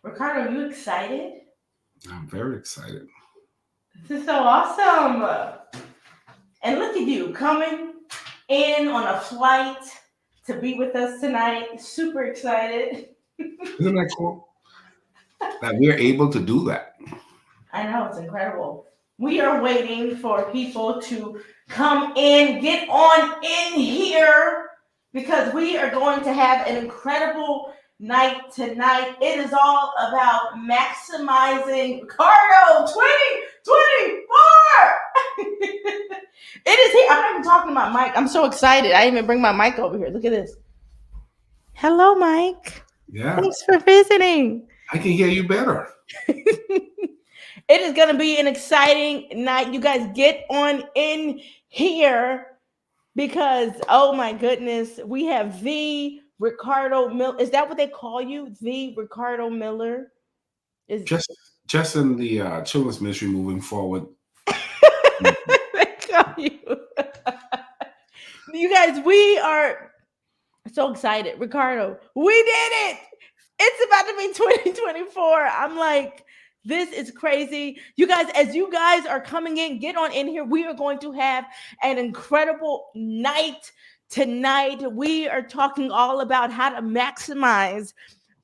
Ricardo, you excited? I'm very excited. This is so awesome. And look at you coming in on a flight to be with us tonight. Super excited. Isn't that cool that we're able to do that? I know, it's incredible. We are waiting for people to come in, get on in here, because we are going to have an incredible night tonight. It is all about maximizing Ricardo 2024. It is here. I'm not even talking to my mic. I'm so excited. I didn't even bring my mic over here. Look at this. Hello, Mike. Yeah, Thanks for visiting. I can hear you better. It is going to be an exciting night. You guys get on in here because, oh my goodness, we have the Ricardo Miller. Is that what they call you? The Ricardo Miller? Is Just just in the children's ministry moving forward. they call you? You guys, we are so excited. Ricardo, we did it. It's about to be 2024. I'm like, this is crazy. You guys, as you guys are coming in, get on in here. We are going to have an incredible night tonight. We are talking all about how to maximize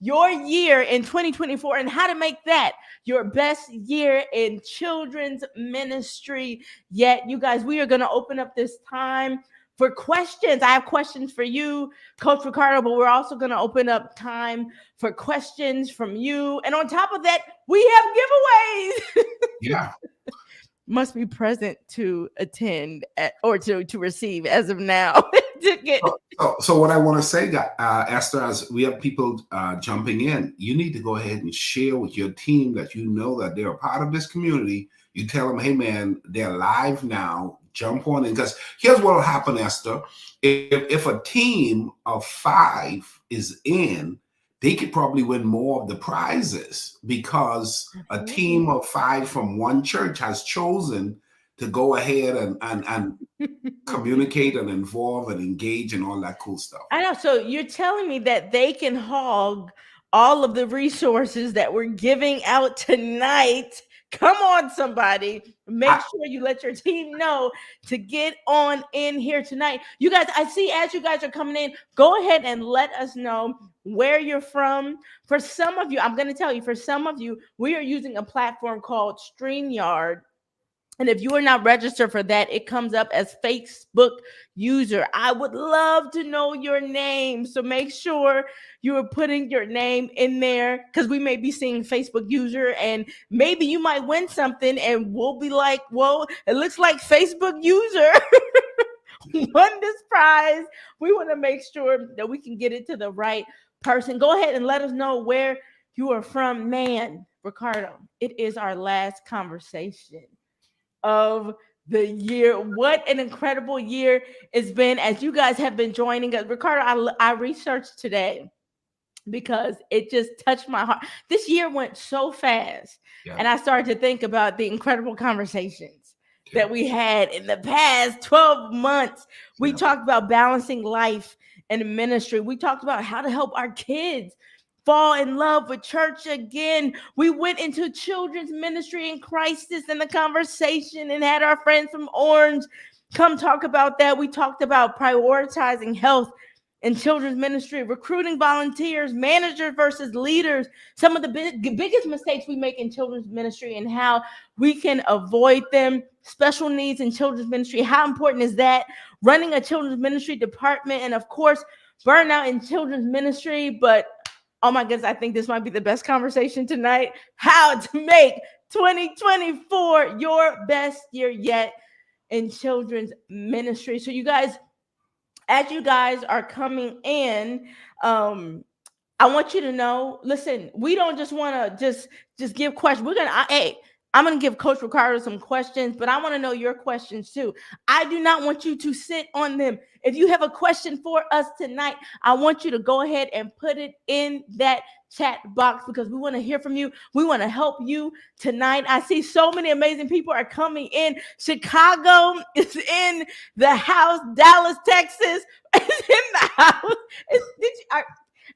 your year in 2024 and how to make that your best year in children's ministry yet. You guys, we are going to open up this time for questions. I have questions for you, Coach Ricardo, but we're also going to open up time for questions from you. And on top of that, we have giveaways. Yeah. Must be present to attend or to receive as of now. To get So what I want to say, Esther, as we have people jumping in, you need to go ahead and share with your team that you know that they're a part of this community. You tell them, hey, man, they're live now. Jump on in. Because here's what will happen, Esther. If a team of 5 is in, they could probably win more of the prizes because a team of 5 from one church has chosen to go ahead and communicate and involve and engage and all that cool stuff. I know. So you're telling me that they can hog all of the resources that we're giving out tonight. Come on, somebody. Make sure you let your team know to get on in here tonight. You guys, I see as you guys are coming in, go ahead and let us know where you're from. For some of you, I'm going to tell you, for some of you, we are using a platform called StreamYard. And if you are not registered for that, it comes up as Facebook user. I would love to know your name. So make sure you are putting your name in there because we may be seeing Facebook user and maybe you might win something and we'll be like, whoa, it looks like Facebook user won this prize. We want to make sure that we can get it to the right person. Go ahead and let us know where you are from. Man, Ricardo, it is our last conversation of the year. What an incredible year it's been as you guys have been joining us. Ricardo, I researched today because it just touched my heart. This year went so fast. Yeah. And I started to think about the incredible conversations that we had in the past 12 months. We talked about balancing life and ministry. We talked about how to help our kids fall in love with church again. We went into children's ministry in crisis in the conversation and had our friends from Orange come talk about that. We talked about prioritizing health in children's ministry, recruiting volunteers, managers versus leaders, some of the biggest mistakes we make in children's ministry and how we can avoid them, special needs in children's ministry. How important is that? Running a children's ministry department, and of course, burnout in children's ministry. But oh my goodness, I think this might be the best conversation tonight. How to make 2024 your best year yet in children's ministry. So you guys, as you guys are coming in, I want you to know, listen, we don't just want to just give questions. I'm going to give Coach Ricardo some questions, but I want to know your questions too. I do not want you to sit on them. If you have a question for us tonight, I want you to go ahead and put it in that chat box because we want to hear from you. We want to help you tonight. I see so many amazing people are coming in. Chicago is in the house. Dallas, Texas is in the house.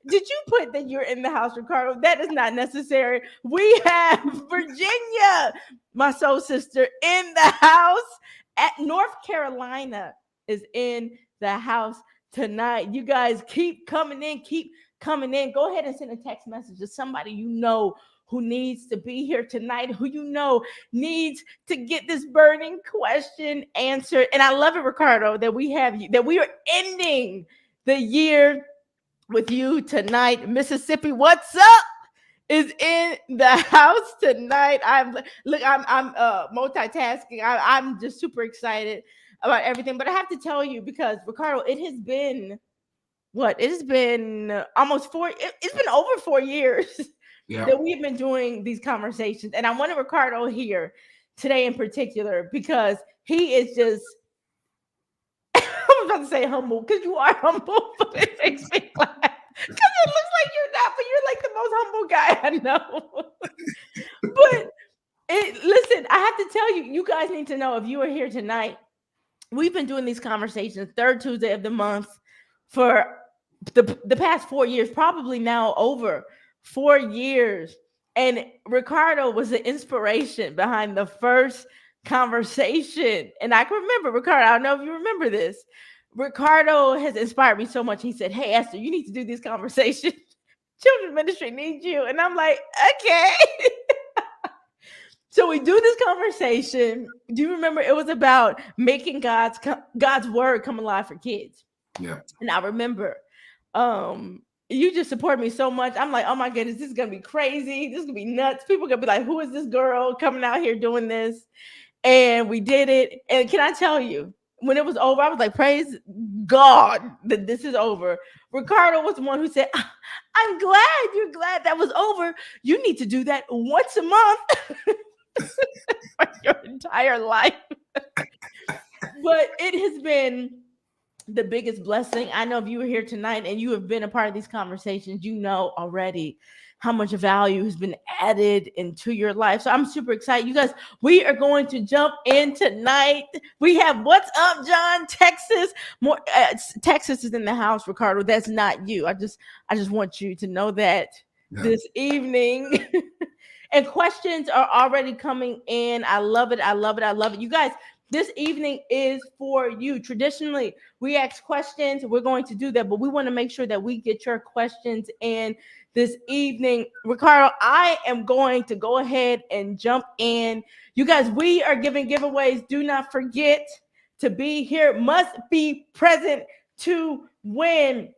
Did you put that you're in the house, Ricardo? That is not necessary. We have Virginia, my soul sister, in the house. At North Carolina is in the house tonight. You guys keep coming in, keep coming in. Go ahead and send a text message to somebody you know who needs to be here tonight, who you know needs to get this burning question answered. And I love it, Ricardo, that we have you, that we are ending the year with you tonight. Mississippi, what's up? Is in the house tonight. I'm multitasking. I'm just super excited about everything. But I have to tell you, because Ricardo, it has been what? It has been almost it's been over 4 years that we've been doing these conversations. And I wanted Ricardo here today in particular because he is just I was about to say humble, because you are humble, but it makes me laugh. Because it looks like you're not, but you're like the most humble guy I know. But listen, I have to tell you, you guys need to know, if you are here tonight, we've been doing these conversations third Tuesday of the month for the past 4 years, probably now over 4 years. And Ricardo was the inspiration behind the first conversation. And I can remember, Ricardo, I don't know if you remember this. Ricardo has inspired me so much. He said, "Hey, Esther, you need to do these conversations. Children's ministry needs you." And I'm like, okay. So we do this conversation. Do you remember? It was about making God's word come alive for kids. Yeah. And I remember you just support me so much. I'm like, oh my goodness, this is gonna be crazy. This is gonna be nuts. People are gonna be like, who is this girl coming out here doing this? And we did it. And can I tell you, when it was over, I was like, praise God that this is over. Ricardo was the one who said, I'm glad you're glad that was over. You need to do that once a month for your entire life. But it has been the biggest blessing. I know if you were here tonight and you have been a part of these conversations, you know already how much value has been added into your life. So I'm super excited. You guys, we are going to jump in tonight. We have What's Up, John, Texas. More Texas is in the house, Ricardo. That's not you. I just want you to know that this evening. And questions are already coming in. I love it. I love it. I love it. You guys, this evening is for you. Traditionally, we ask questions. We're going to do that, but we want to make sure that we get your questions in this evening. Ricardo, I am going to go ahead and jump in. You guys, we are giving giveaways. Do not forget to be here. Must be present to win.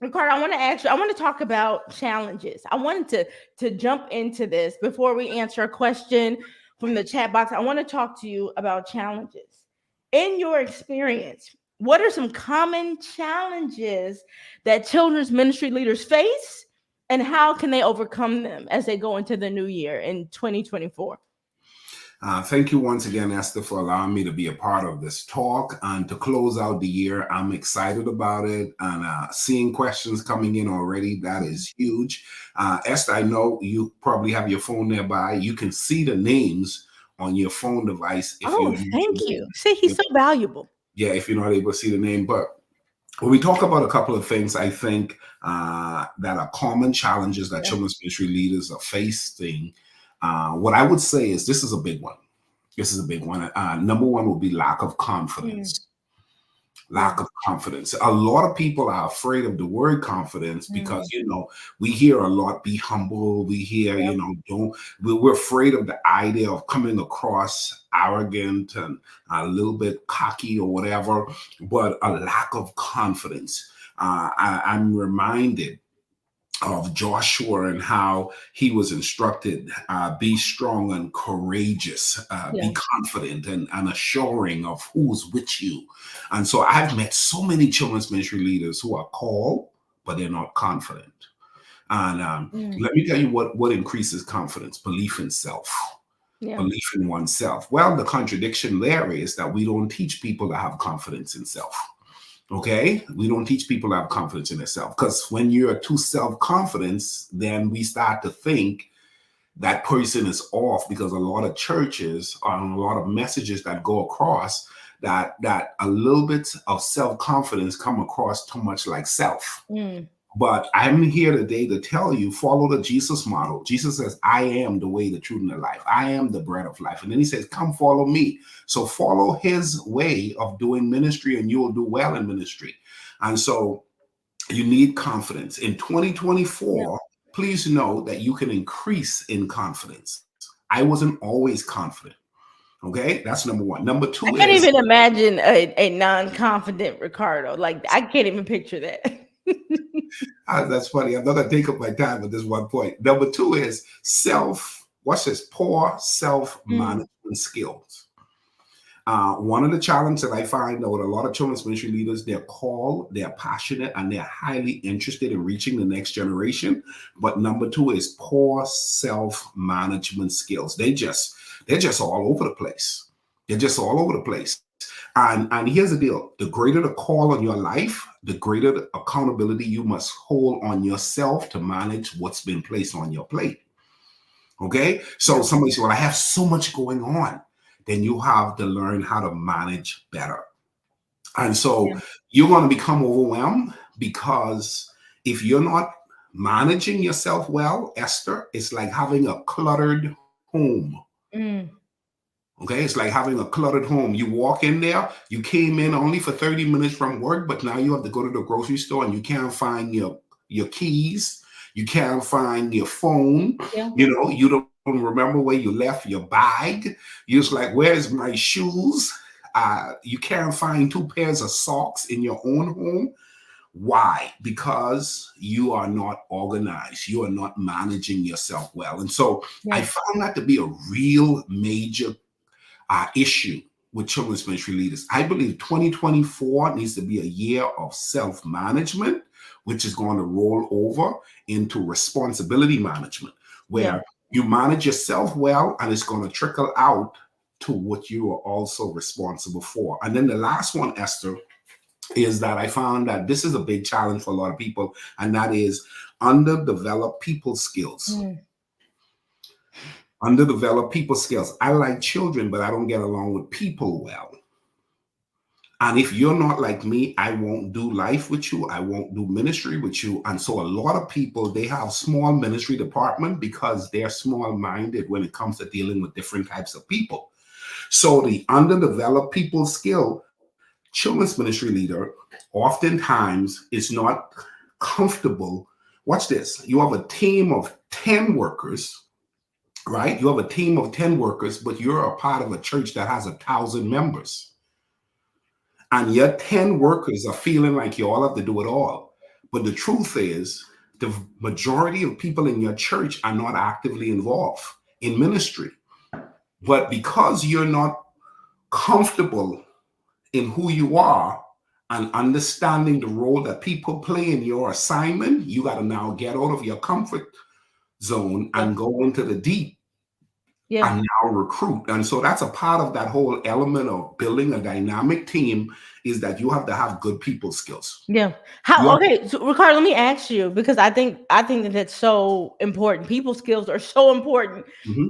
Ricardo, I want to ask you, I want to talk about challenges. I wanted to jump into this before we answer a question from the chat box. I want to talk to you about challenges. In your experience, what are some common challenges that children's ministry leaders face, and how can they overcome them as they go into the new year in 2024? Thank you once again, Esther, for allowing me to be a part of this talk and to close out the year. I'm excited about it, and seeing questions coming in already, that is huge. Esther, I know you probably have your phone nearby. You can see the names on your phone device. Thank you. See, he's so valuable. Yeah, if you're not able to see the name. But when we talk about a couple of things, I think that are common challenges that children's ministry leaders are facing. What I would say is this is a big one. This is a big one. Number one would be lack of confidence. Lack of confidence. A lot of people are afraid of the word confidence because, we hear a lot, be humble. We hear, we're afraid of the idea of coming across arrogant and a little bit cocky or whatever, but a lack of confidence. I'm reminded of Joshua and how he was instructed, be strong and courageous, be confident and assuring of who's with you. And so I've met so many children's ministry leaders who are called, but they're not confident. And let me tell you what increases confidence: belief in self. Belief in oneself. Well, the contradiction there is that we don't teach people to have confidence in self. Okay, we don't teach people to have confidence in themselves, because when you're too self-confident, then we start to think that person is off, because a lot of churches and a lot of messages that go across that a little bit of self-confidence come across too much like self. But I'm here today to tell you, follow the Jesus model. Jesus says, I am the way, the truth, and the life. I am the bread of life. And then he says, come follow me. So follow his way of doing ministry and you will do well in ministry. And so you need confidence. In 2024, please know that you can increase in confidence. I wasn't always confident. Okay, that's number one. Number I two can't is even imagine a non-confident Ricardo. Like, I can't even picture that. that's funny. I'm not gonna take up my time at this one point. Number two is what's this? Poor self-management skills. One of the challenges that I find with a lot of children's ministry leaders, they're called, they're passionate, and they're highly interested in reaching the next generation. But number two is poor self-management skills. They're just all over the place. They're just all over the place. And here's the deal: the greater the call on your life, the greater the accountability you must hold on yourself to manage what's been placed on your plate. Okay, so somebody says, "Well, I have so much going on." Then you have to learn how to manage better. And so you're going to become overwhelmed because if you're not managing yourself well, Esther, it's like having a cluttered home. Okay, it's like having a cluttered home. You walk in there, you came in only for 30 minutes from work, but now you have to go to the grocery store and you can't find your keys, you can't find your phone, you don't remember where you left your bag. You're just like, where's my shoes? You can't find 2 pairs of socks in your own home. Why? Because you are not organized. You are not managing yourself well. And so I found that to be a real major issue with children's ministry leaders. I believe 2024 needs to be a year of self-management, which is going to roll over into responsibility management, where you manage yourself well and it's going to trickle out to what you are also responsible for. And then the last one, Esther, is that I found that this is a big challenge for a lot of people, and that is underdeveloped people skills. Underdeveloped people skills. I like children, but I don't get along with people well. And if you're not like me, I won't do life with you. I won't do ministry with you. And so a lot of people, they have small ministry department because they're small-minded when it comes to dealing with different types of people. So the underdeveloped people skill, children's ministry leader oftentimes is not comfortable. Watch this. You have a team of 10 workers, right? You have a team of 10 workers, but you're a part of a church that has 1,000 members. And your 10 workers are feeling like you all have to do it all. But the truth is, the majority of people in your church are not actively involved in ministry. But because you're not comfortable in who you are and understanding the role that people play in your assignment, you got to now get out of your comfort zone and go into the deep and now recruit. And so that's a part of that whole element of building a dynamic team, is that you have to have good people skills. Okay, so Ricardo, let me ask you, because I think that that's so important. People skills are so important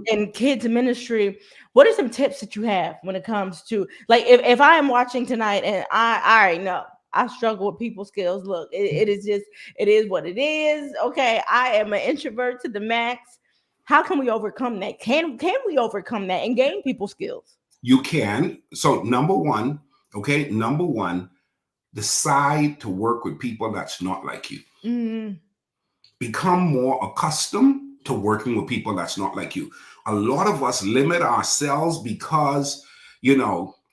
in kids ministry. What are some tips that you have when it comes to, like, if I am watching tonight and I already know I struggle with people skills. Look, it is what it is. Okay, I am an introvert to the max. How can we overcome that? Can we overcome that and gain people skills? You can. So number one, decide to work with people that's not like you. Become more accustomed to working with people that's not like you. A lot of us limit ourselves because,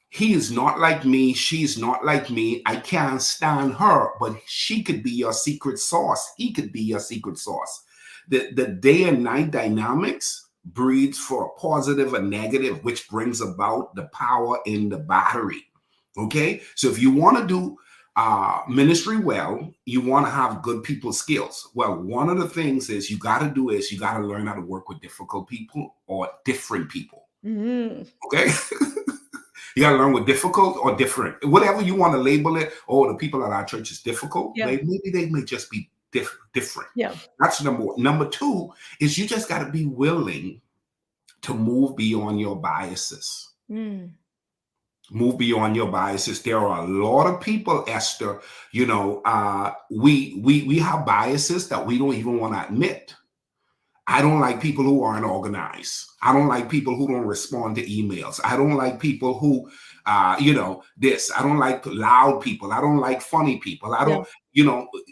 he is not like me, she's not like me, I can't stand her, but she could be your secret sauce. He could be your secret sauce. The day and night dynamics breeds for a positive and negative, which brings about the power in the battery. Okay, so if you want to do ministry well, you want to have good people skills. Well, one of the things is you got to learn how to work with difficult people or different people. Okay. You got to learn with difficult or different, whatever you want to label it. Oh, the people at our church is difficult. Maybe they may just be different. That's number one. Number two is you just got to be willing to move beyond your biases. Move beyond your biases. There are a lot of people, Esther. We have biases that we don't even want to admit. I don't like people who aren't organized. I don't like people who don't respond to emails. I don't like people who, this. I don't like loud people. I don't like funny people. I don't,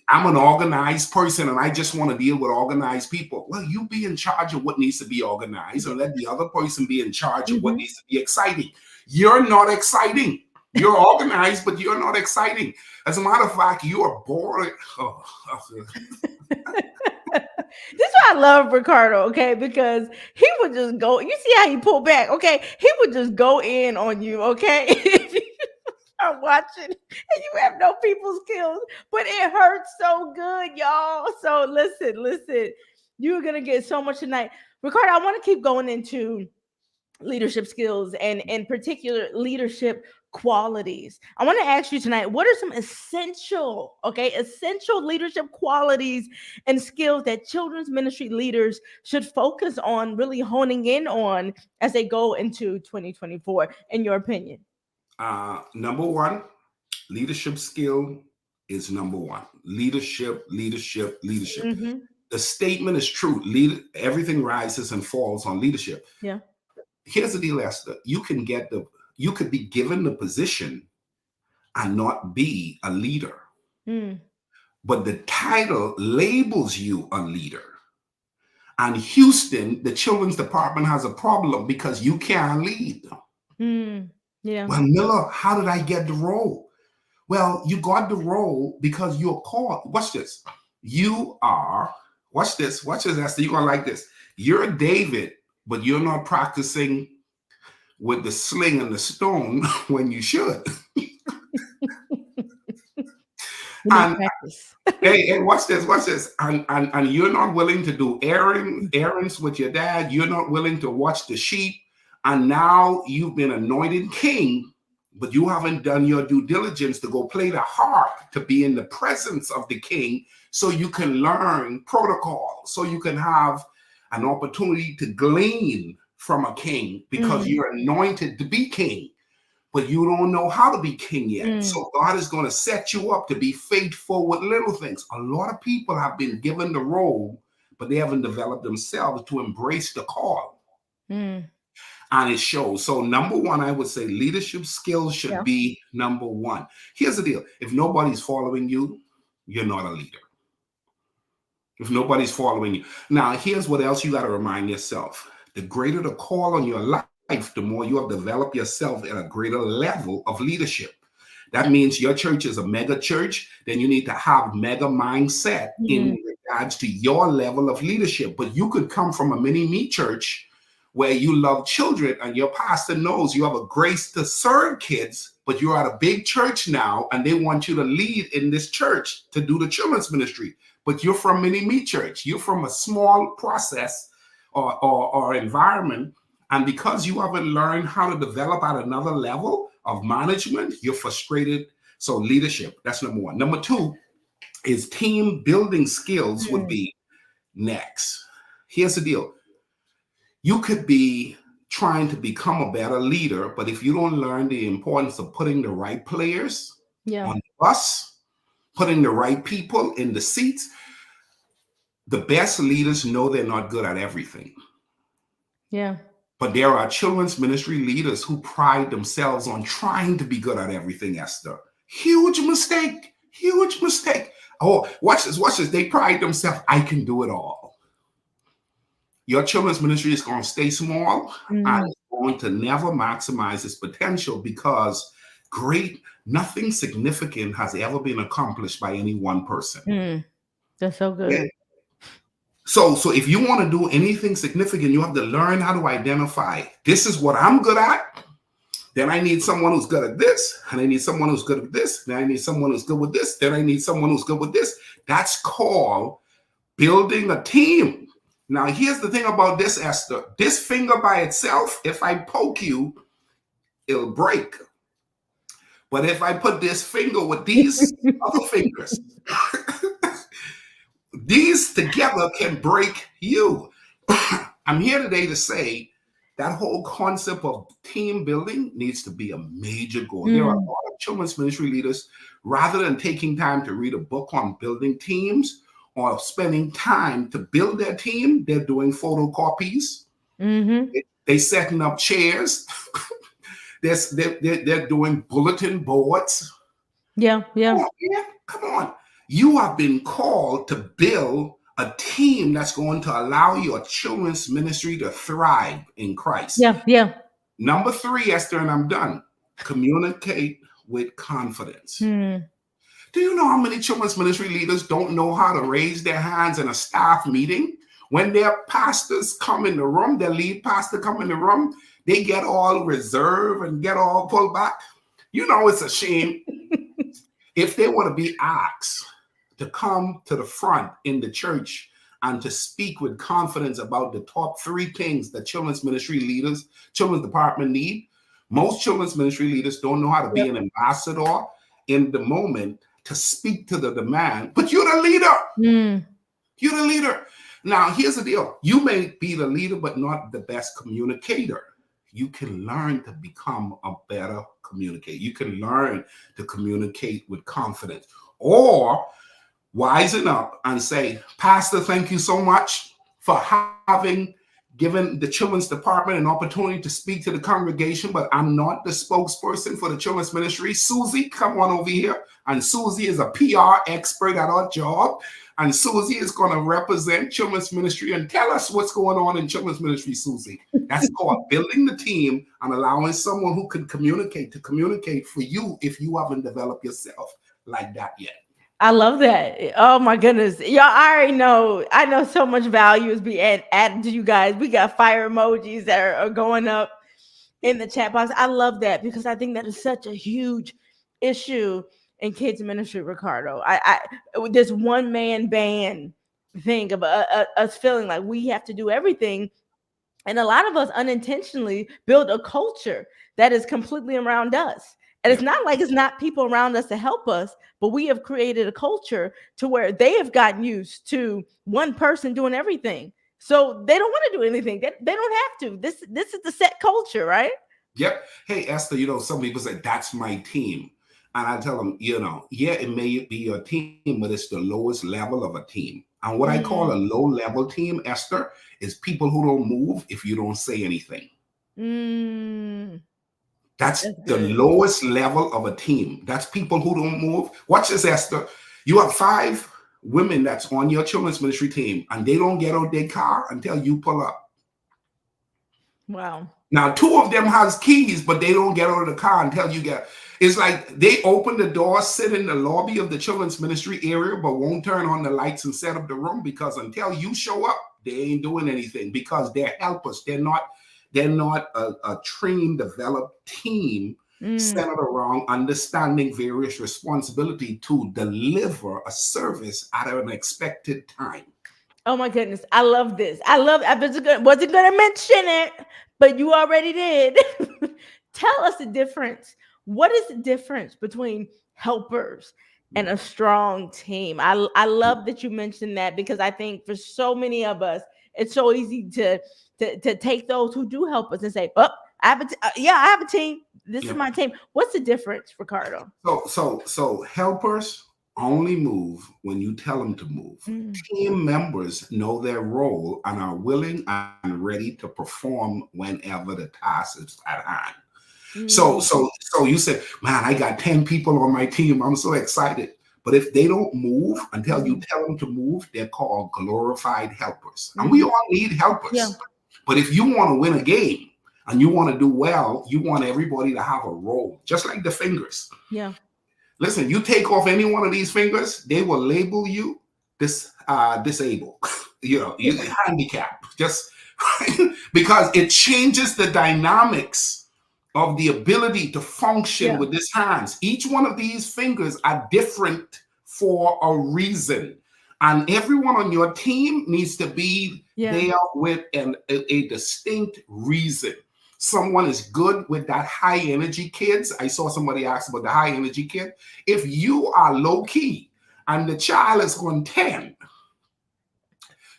I'm an organized person and I just want to deal with organized people. Well, you be in charge of what needs to be organized and let the other person be in charge of what needs to be exciting. You're not exciting. You're organized, but you're not exciting. As a matter of fact, you are boring. This is why I love Ricardo, okay? Because he would just go. You see how he pulled back, okay? He would just go in on you, okay? If you are watching and you have no people skills, but it hurts so good, y'all. So listen. You're gonna get so much tonight, Ricardo. I want to keep going into leadership skills and in particular leadership qualities. I want to ask you tonight, what are some essential leadership qualities and skills that children's ministry leaders should focus on really honing in on as they go into 2024, in your opinion? Number one, leadership skill is number one. Leadership. Mm-hmm. The statement is true. Everything rises and falls on leadership. Yeah. Here's the deal, Esther. You could be given the position and not be a leader. But the title labels you a leader. And Houston, the children's department has a problem because you can't lead. Yeah. Well, Miller, how did I get the role? Well, you got the role because you're called. Watch this. Watch this, Esther. You're gonna like this. You're David, but you're not practicing with the sling and the stone when you should. And hey, watch this. And you're not willing to do errands with your dad. You're not willing to watch the sheep. And now you've been anointed king, but you haven't done your due diligence to go play the harp, to be in the presence of the king, so you can learn protocol, so you can have an opportunity to glean from a king, because you're anointed to be king, but you don't know how to be king yet. So God is going to set you up to be faithful with little things. A lot of people have been given the role, but they haven't developed themselves to embrace the call. And it shows. So number one, I would say leadership skills should be number one. Here's the deal. If nobody's following you, you're not a leader. If nobody's following you. Now, here's what else you got to remind yourself. The greater the call on your life, the more you have developed yourself at a greater level of leadership. That means your church is a mega church, then you need to have mega mindset in regards to your level of leadership. But you could come from a mini-me church where you love children and your pastor knows you have a grace to serve kids, but you're at a big church now and they want you to lead in this church to do the children's ministry. But you're from mini-me church. You're from a small process or environment. And because you haven't learned how to develop at another level of management, you're frustrated. So leadership, that's number one. Number two is team building skills would be next. Here's the deal. You could be trying to become a better leader, but if you don't learn the importance of putting the right players on the bus, putting the right people in the seats, the best leaders know they're not good at everything. Yeah. But there are children's ministry leaders who pride themselves on trying to be good at everything, Esther. Huge mistake. Oh, watch this. They pride themselves. I can do it all. Your children's ministry is going to stay small and it's going to never maximize its potential because nothing significant has ever been accomplished by any one person. That's so good. Yeah. So if you want to do anything significant, you have to learn how to identify, this is what I'm good at. Then I need someone who's good at this. And I need someone who's good at this. Then I need someone who's good with this. Then I need someone who's good with this. That's called building a team. Now, here's the thing about this, Esther. This finger by itself, if I poke you, it'll break. But if I put this finger with these other fingers, these together can break you. I'm here today to say that whole concept of team building needs to be a major goal. There are a lot of children's ministry leaders, rather than taking time to read a book on building teams or spending time to build their team, they're doing photocopies. They setting up chairs. They're doing bulletin boards. Yeah. Come on. You have been called to build a team that's going to allow your children's ministry to thrive in Christ. Yeah. Number 3, Esther, and I'm done. Communicate with confidence. Do you know how many children's ministry leaders don't know how to raise their hands in a staff meeting? When their pastors come in the room, their lead pastor come in the room, they get all reserved and get all pulled back. You know, it's a shame. If they want to be asked to come to the front in the church and to speak with confidence about the top 3 things that children's ministry leaders, children's department need, most children's ministry leaders don't know how to be an ambassador in the moment to speak to the demand, but you're the leader. You're the leader. Now, here's the deal. You may be the leader, but not the best communicator. You can learn to become a better communicator. You can learn to communicate with confidence, or wisen up and say, Pastor, thank you so much for having given the children's department an opportunity to speak to the congregation, but I'm not the spokesperson for the children's ministry. Susie, come on over here. And Susie is a PR expert at our job. And Susie is going to represent children's ministry and tell us what's going on in children's ministry, Susie. That's called building the team and allowing someone who can communicate to communicate for you if you haven't developed yourself like that yet. I love that. Oh my goodness. Y'all, I already know. I know so much value is being added to you guys. We got fire emojis that are going up in the chat box. I love that because I think that is such a huge issue in kids ministry, Ricardo. This one man band thing of us feeling like we have to do everything. And a lot of us unintentionally build a culture that is completely around us. And it's not like it's not people around us to help us, but we have created a culture to where they have gotten used to one person doing everything. So they don't want to do anything. They don't have to. This is the set culture, right? Yep. Hey, Esther, you know, some people say, that's my team. And I tell them, you know, yeah, it may be your team, but it's the lowest level of a team. And what I call a low level team, Esther, is people who don't move if you don't say anything. That's the lowest level of a team. That's people who don't move. Watch this, Esther. You have 5 women that's on your children's ministry team, and they don't get out their car until you pull up. Wow. Now, 2 of them has keys, but they don't get out of the car until you get. It's like they open the door, sit in the lobby of the children's ministry area, but won't turn on the lights and set up the room because until you show up, they ain't doing anything because they're helpers. They're not a trained, developed team centered around understanding various responsibility to deliver a service at an expected time. Oh my goodness. I love this. I wasn't going to mention it, but you already did. Tell us the difference. What is the difference between helpers and a strong team? I love that you mentioned that because I think for so many of us, it's so easy to take those who do help us and say, "Oh, I have a team. This is my team." What's the difference, Ricardo? So helpers only move when you tell them to move. Team members know their role and are willing and ready to perform whenever the task is at hand. So you said, man, I got 10 people on my team. I'm so excited. But if they don't move until you tell them to move, they're called glorified helpers. And we all need helpers. Yeah. But if you want to win a game and you want to do well, you want everybody to have a role, just like the fingers. Yeah. Listen, you take off any one of these fingers, they will label you disabled, you handicapped, just because it changes the dynamics of the ability to function with these hands. Each one of these fingers are different for a reason. And everyone on your team needs to be there with a distinct reason. Someone is good with that high energy kids. I saw somebody ask about the high energy kid. If you are low key and the child is on 10,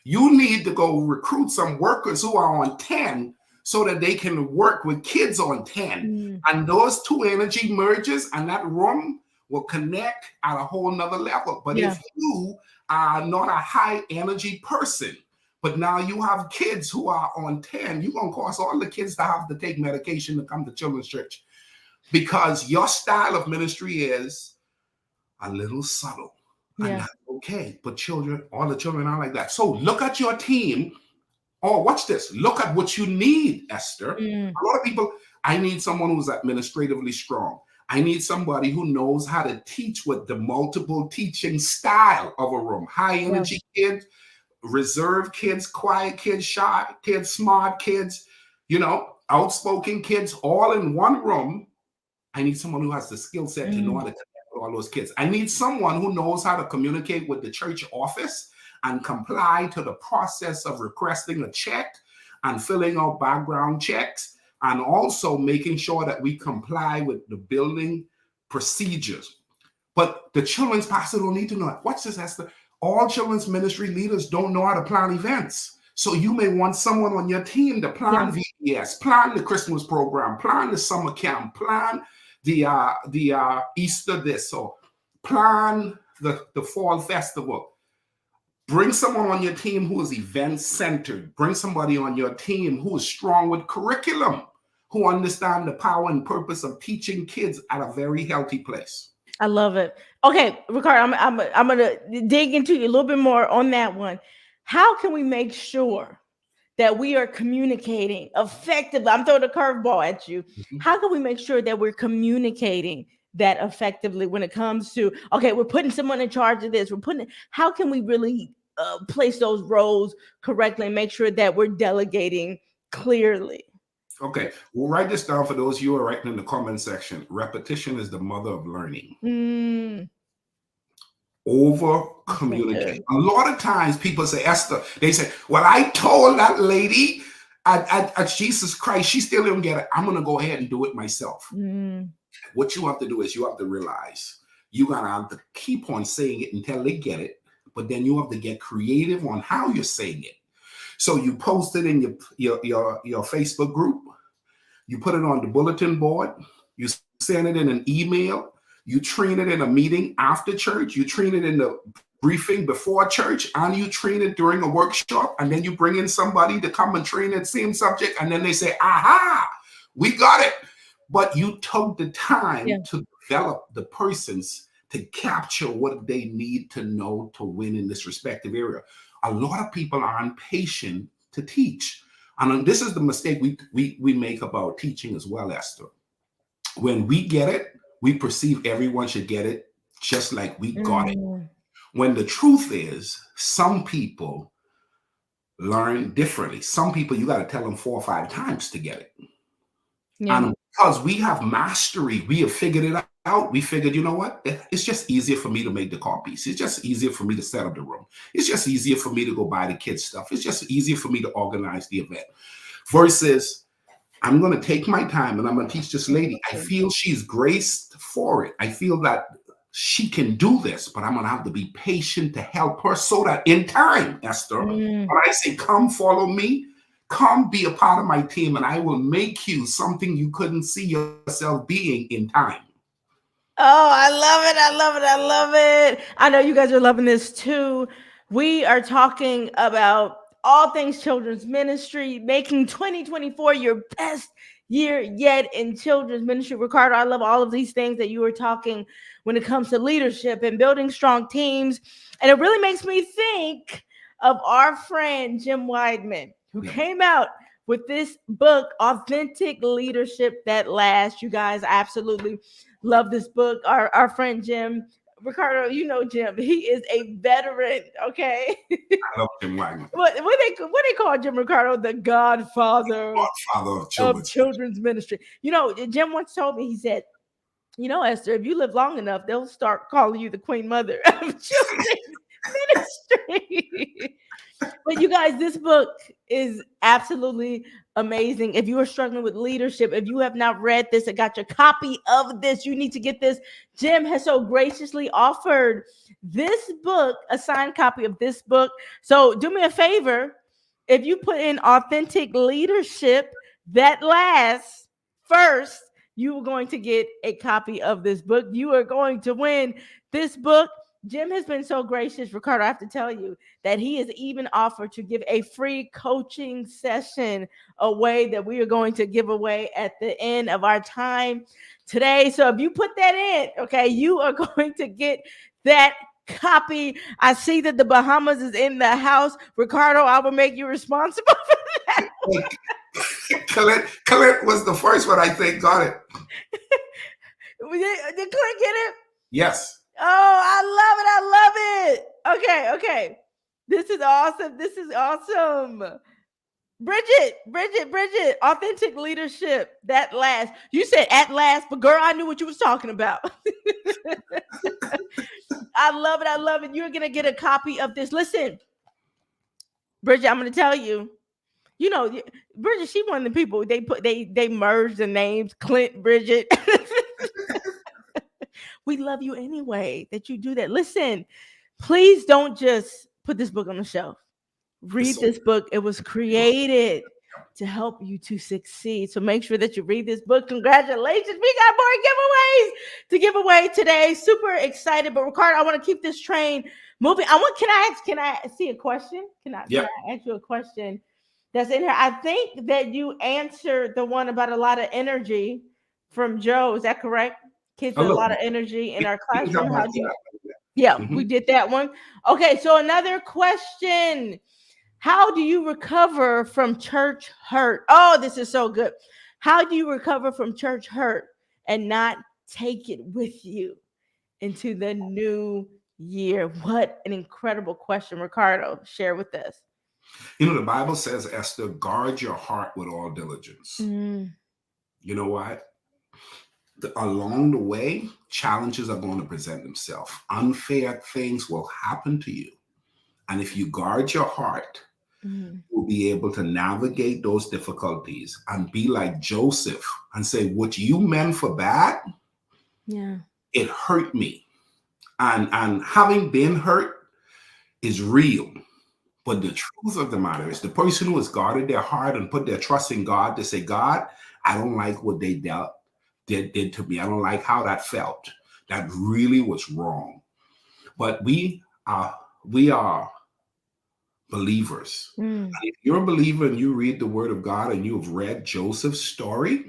you need to go recruit some workers who are on 10 so that they can work with kids on 10. Mm. And those two energy merges and that room will connect at a whole nother level. But Yeah. if you are not a high energy person, but now you have kids who are on 10, you're going to cause all the kids to have to take medication to come to children's church because your style of ministry is a little subtle. And Yeah. that's okay. But children, all the children are like that. So look at your team. Oh, watch this. Look at what you need, Esther. Mm. A lot of people, I need someone who's administratively strong. I need somebody who knows how to teach with the multiple teaching style of a room. High energy kids, reserved kids, quiet kids, shy kids, smart kids, outspoken kids, all in one room. I need someone who has the skill set to know how to connect with all those kids. I need someone who knows how to communicate with the church office and comply to the process of requesting a check and filling out background checks, and also making sure that we comply with the building procedures. But the children's pastor don't need to know it. Watch this, Esther. All children's ministry leaders don't know how to plan events. So you may want someone on your team to plan VBS, plan the Christmas program, plan the summer camp, plan the Easter this, or plan the fall festival. Bring someone on your team who is event-centered. Bring somebody on your team who is strong with curriculum, who understand the power and purpose of teaching kids at a very healthy place. I love it. Okay, Ricardo, I'm gonna dig into you a little bit more on that one. How can we make sure that we are communicating effectively? I'm throwing a curveball at you. Mm-hmm. How can we make sure that we're communicating that effectively when it comes to, okay, we're putting someone in charge of this, how can we really place those roles correctly and make sure that we're delegating clearly? Okay, we'll write this down for those you are writing in the comment section. Repetition is the mother of learning. Over communicate. A lot of times people say, Esther, they say, well, I told that lady at Jesus Christ, she still didn't get it. I'm going to go ahead and do it myself. What you have to do is you have to realize you're going to have to keep on saying it until they get it. But then you have to get creative on how you're saying it. So you post it in your Facebook group. You put it on the bulletin board. You send it in an email. You train it in a meeting after church. You train it in the briefing before church, and you train it during a workshop. And then you bring in somebody to come and train that same subject. And then they say, aha, we got it. But you took the time to develop the persons to capture what they need to know to win in this respective area. A lot of people are impatient to teach. And this is the mistake we make about teaching as well, Esther. When we get it, we perceive everyone should get it just like we got it. When the truth is, some people learn differently. Some people, you got to tell them 4 or 5 times to get it. And because we have mastery, we have figured it out. We figured, you know what? It's just easier for me to make the copies. It's just easier for me to set up the room. It's just easier for me to go buy the kids' stuff. It's just easier for me to organize the event. Versus, I'm going to take my time and I'm going to teach this lady. I feel she's graced for it. I feel that she can do this, but I'm going to have to be patient to help her so that in time, Esther, when I say, come follow me, come be a part of my team, and I will make you something you couldn't see yourself being in time. Oh, I love it. I love it. I love it. I know you guys are loving this too. We are talking about all things children's ministry, making 2024 your best year yet in children's ministry. Ricardo, I love all of these things that you were talking when it comes to leadership and building strong teams. And it really makes me think of our friend, Jim Weidman, who came out with this book, Authentic Leadership That Lasts. You guys absolutely love this book. Our friend Jim, Ricardo, you know Jim, he is a veteran, okay? I love Jim Weidman. What they call Jim, Ricardo? The Godfather of children's ministry. You know, Jim once told me, he said, you know, Esther, if you live long enough, they'll start calling you the Queen Mother of children's ministry. But you guys, this book is absolutely amazing. If you are struggling with leadership, if you have not read this and got your copy of this, you need to get this. Jim has so graciously offered this book, a signed copy of this book. So do me a favor. If you put in Authentic Leadership that lasts first, you are going to get a copy of this book. You are going to win this book. Jim has been so gracious, Ricardo. I have to tell you that he has even offered to give a free coaching session away that we are going to give away at the end of our time today. So if you put that in, okay, you are going to get that copy. I see that the Bahamas is in the house. Ricardo, I will make you responsible for that. Colette was the first one, I think, got it. Did Clint get it? Yes. Oh, I love it. I love it. Okay. This is awesome. Bridget, authentic leadership. That last. You said at last, but girl, I knew what you was talking about. I love it. You're gonna get a copy of this. Listen, Bridget, I'm gonna tell you. You know, Bridget, she one of the people they merged the names Clint, Bridget. We love you anyway that you do that. Listen, please don't just put this book on the shelf. Read this book. It was created to help you to succeed. So make sure that you read this book. Congratulations. We got more giveaways to give away today. Super excited. But Ricardo, I want to keep this train moving. Can I see a question? Can I ask you a question that's in here? I think that you answered the one about a lot of energy from Joe. Is that correct? Kids with a lot of energy in our classroom. We did that one. Okay, so another question. How do you recover from church hurt? Oh, this is so good. How do you recover from church hurt and not take it with you into the new year? What an incredible question, Ricardo. Share with us. You know, the Bible says, Esther, guard your heart with all diligence. You know what? Along the way, challenges are going to present themselves. Unfair things will happen to you. And if you guard your heart, you'll be able to navigate those difficulties and be like Joseph and say, what you meant for bad, it hurt me. And having been hurt is real. But the truth of the matter is the person who has guarded their heart and put their trust in God to say, God, I don't like what they did to me. I don't like how that felt. That really was wrong. But we are believers. And if you're a believer and you read the word of God and you've read Joseph's story,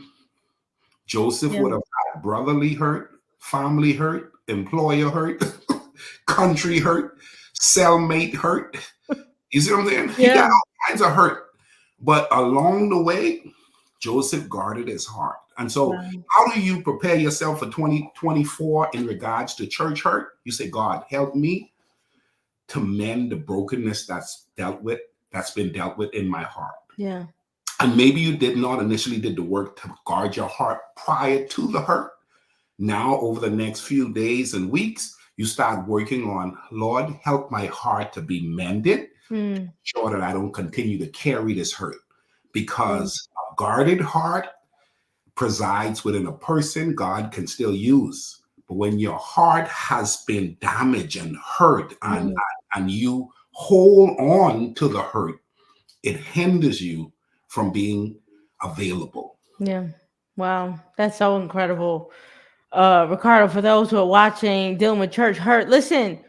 Joseph would have had brotherly hurt, family hurt, employer hurt, country hurt, cellmate hurt. You see what I'm saying? He got all kinds of hurt. But along the way, Joseph guarded his heart. And so how do you prepare yourself for 2024 in regards to church hurt? You say, God, help me to mend the brokenness that's been dealt with in my heart. Yeah. And maybe you did not initially did the work to guard your heart prior to the hurt. Now, over the next few days and weeks, you start working on, Lord, help my heart to be mended, sure that I don't continue to carry this hurt. Because a guarded heart presides within a person God can still use. But when your heart has been damaged and hurt and you hold on to the hurt, it hinders you from being available. Yeah. Wow. That's so incredible. Ricardo, for those who are watching, dealing with church hurt, listen,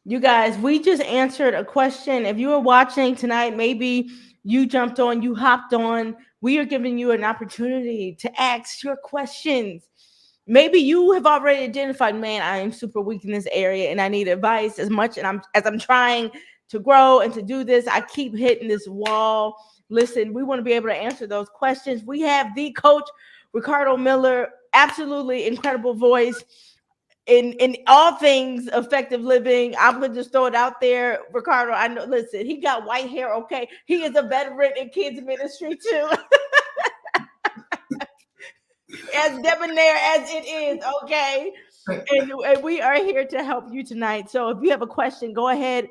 you guys, we just answered a question. If you were watching tonight, maybe you jumped on, you hopped on. We are giving you an opportunity to ask your questions. Maybe you have already identified, man, I am super weak in this area and I need advice as much. And as I'm trying to grow and to do this, I keep hitting this wall. Listen, we want to be able to answer those questions. We have the coach, Ricardo Miller, absolutely incredible voice in all things effective living. I'm gonna just throw it out there, Ricardo. I know. Listen, he got white hair. Okay, he is a veteran in kids ministry too. As debonair as it is, okay. And we are here to help you tonight. So if you have a question, go ahead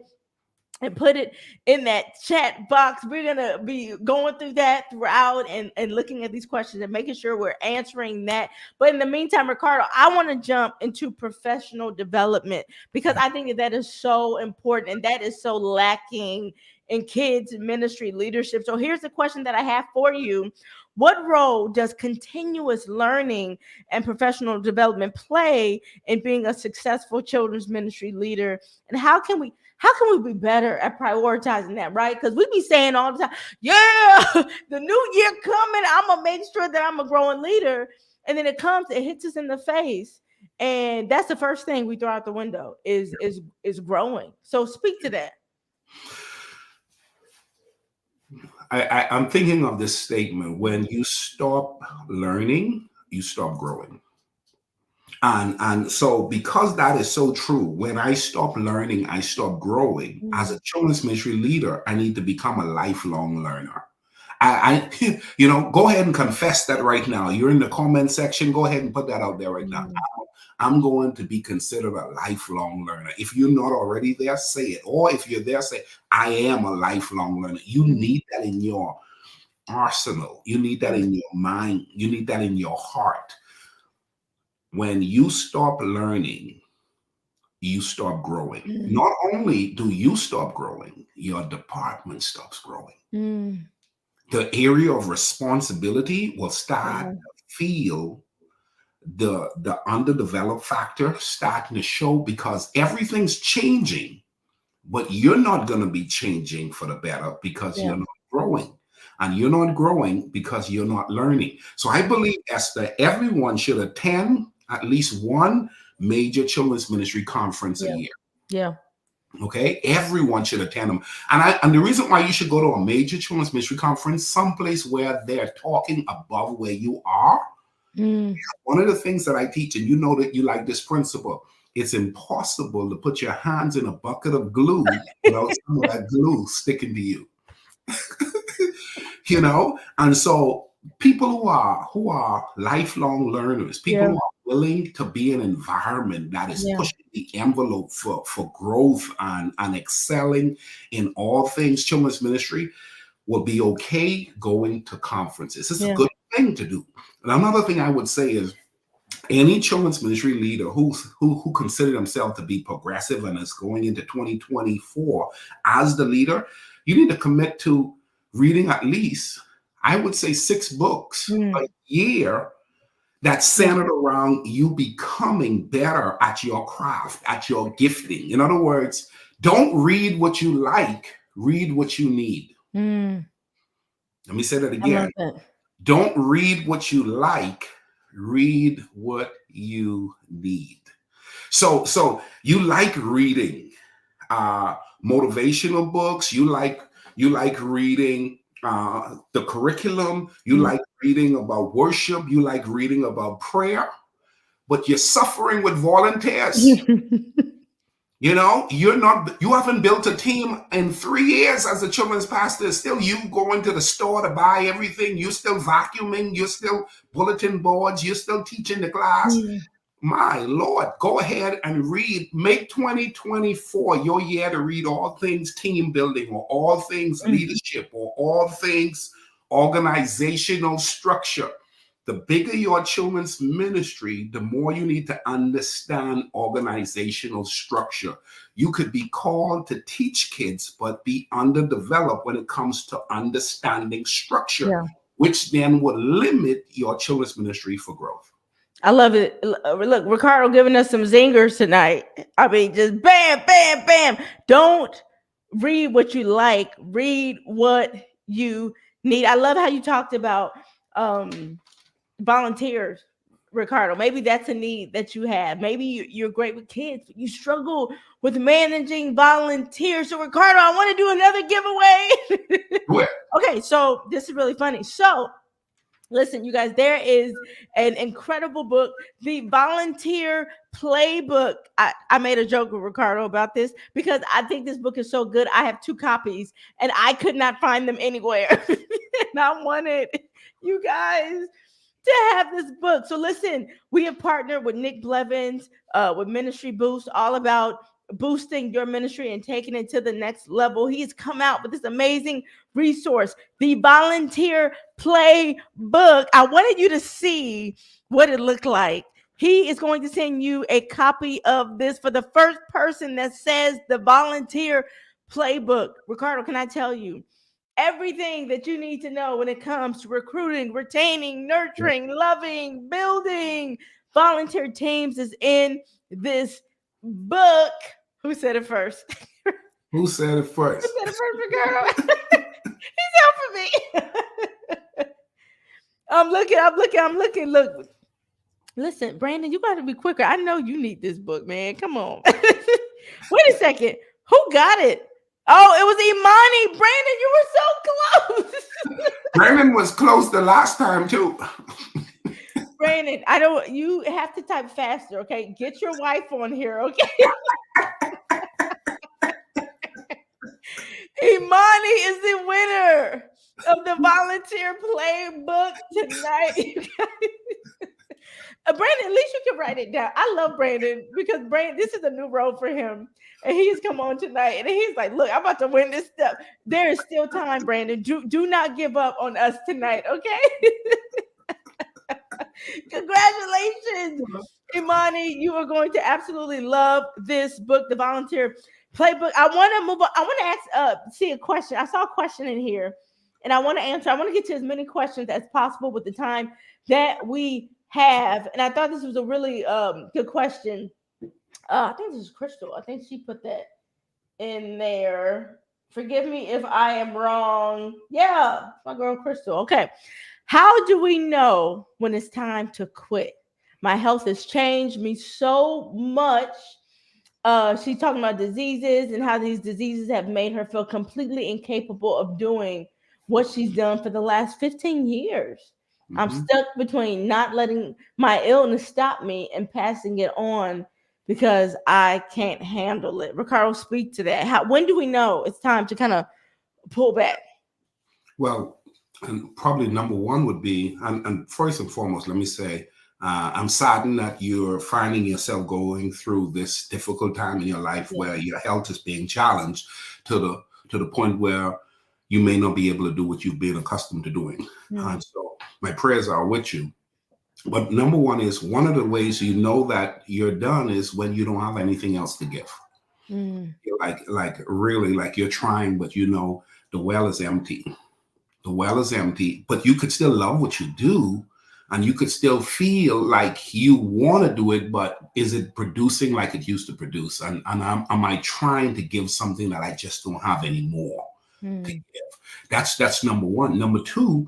and put it in that chat box. We're going to be going through that throughout and looking at these questions and making sure we're answering that. But in the meantime, Ricardo, I want to jump into professional development because I think that is so important and that is so lacking in kids ministry leadership. So here's the question that I have for you. What role does continuous learning and professional development play in being a successful children's ministry leader? And how can we be better at prioritizing that, right? Because we be saying all the time, yeah, the new year coming, I'm gonna make sure that I'm a growing leader. And then it hits us in the face. And that's the first thing we throw out the window is growing. So speak to that. I'm thinking of this statement: when you stop learning, you stop growing. And so, because that is so true, when I stop learning, I stop growing. As a children's ministry leader, I need to become a lifelong learner. Go ahead and confess that right now. You're in the comment section. Go ahead and put that out there right now. I'm going to be considered a lifelong learner. If you're not already there, say it. Or if you're there, say, I am a lifelong learner. You need that in your arsenal. You need that in your mind. You need that in your heart. When you stop learning, you stop growing. Not only do you stop growing, your department stops growing. The area of responsibility will start to feel the underdeveloped factor starting to show, because everything's changing, but you're not going to be changing for the better because you're not growing. And you're not growing because you're not learning. So I believe, Esther, everyone should attend at least one major children's ministry conference a year. Yeah. Okay, everyone should attend them. And the reason why you should go to a major children's ministry conference, someplace where they're talking above where you are. One of the things that I teach, and you know that you like this principle, it's impossible to put your hands in a bucket of glue without some of that glue sticking to you. And so people who are lifelong learners, people who are willing to be in an environment that is pushing the envelope for growth and excelling in all things children's ministry, will be okay going to conferences. It's a good thing to do. And another thing I would say is, any children's ministry leader who consider themselves to be progressive and is going into 2024 as the leader, you need to commit to reading at least, I would say, 6 books a year that's centered around you becoming better at your craft, at your gifting. In other words, don't read what you like, read what you need. Let me say that again. Don't read what you like, read what you need. So you like reading motivational books, you like reading the curriculum, you like reading about worship, you like reading about prayer, but you're suffering with volunteers. You haven't built a team in 3 years as a children's pastor. Still you going to the store to buy everything. You're still vacuuming. You're still bulletin boards. You're still teaching the class. My Lord, go ahead and read. Make 2024 your year to read all things team building, or all things leadership, or all things organizational structure. The bigger your children's ministry, the more you need to understand organizational structure. You could be called to teach kids, but be underdeveloped when it comes to understanding structure, which then will limit your children's ministry for growth. I love it. Look, Ricardo giving us some zingers tonight. I mean, just bam, bam, bam. Don't read what you like. Read what you need. I love how you talked about volunteers, Ricardo. Maybe that's a need that you have. Maybe you're great with kids, but you struggle with managing volunteers. So, Ricardo, I want to do another giveaway. Okay, so this is really funny. So, listen, you guys, there is an incredible book, The Volunteer Playbook. I made a joke with Ricardo about this because I think this book is so good. I have 2 copies and I could not find them anywhere. And I wanted you guys to have this book. So listen, we have partnered with Nick Blevins, with Ministry Boost, all about boosting your ministry and taking it to the next level. He's come out with this amazing resource, The Volunteer Playbook. I wanted you to see what it looked like. He is going to send you a copy of this for the first person that says The Volunteer playbook. Ricardo, can I tell you everything that you need to know when it comes to recruiting, retaining, nurturing, loving, building volunteer teams is in this book. Who said it first? Who said it first? Who said it first, Ricardo? He's helping me. I'm looking. Look. Listen, Brandon, you got to be quicker. I know you need this book, man. Come on. Wait a second. Who got it? Oh, it was Imani. Brandon, you were so close. Brandon was close the last time too. Brandon, you have to type faster, okay? Get your wife on here, okay? Imani is the winner of the volunteer playbook tonight. Brandon, at least you can write it down. I love Brandon because this is a new role for him. And he's come on tonight and he's like, look, I'm about to win this stuff. There is still time, Brandon. Do not give up on us tonight, okay? Congratulations, Imani. You are going to absolutely love this book, The Volunteer Playbook. I want to move on. I want to see a question. I saw a question in here and I want to answer. I want to get to as many questions as possible with the time that we have. And I thought this was a really good question. I think this is Crystal. I think she put that in there. Forgive me if I am wrong. Yeah, my girl Crystal. Okay. How do we know when it's time to quit? My health has changed me so much. She's talking about diseases and how these diseases have made her feel completely incapable of doing what she's done for the last 15 years. Mm-hmm. I'm stuck between not letting my illness stop me and passing it on because I can't handle it. Ricardo, speak to that. When do we know it's time to kind of pull back? Well, and probably number one would be, and first and foremost, let me say, I'm saddened that you're finding yourself going through this difficult time in your life where your health is being challenged to the point where you may not be able to do what you've been accustomed to doing. And so my prayers are with you. But number one is, one of the ways you know that you're done is when you don't have anything else to give. You're like really, like you're trying, but you know the well is empty. The well is empty, but you could still love what you do, and you could still feel like you want to do it, but is it producing like it used to produce? And am I trying to give something that I just don't have anymore to give? That's number one. Number two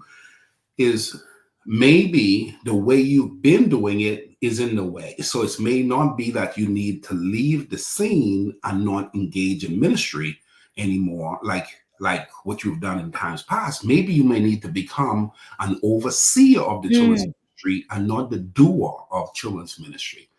is, maybe the way you've been doing it is in the way. So it may not be that you need to leave the scene and not engage in ministry anymore, like what you've done in times past. Maybe you may need to become an overseer of the children's ministry and not the doer of children's ministry.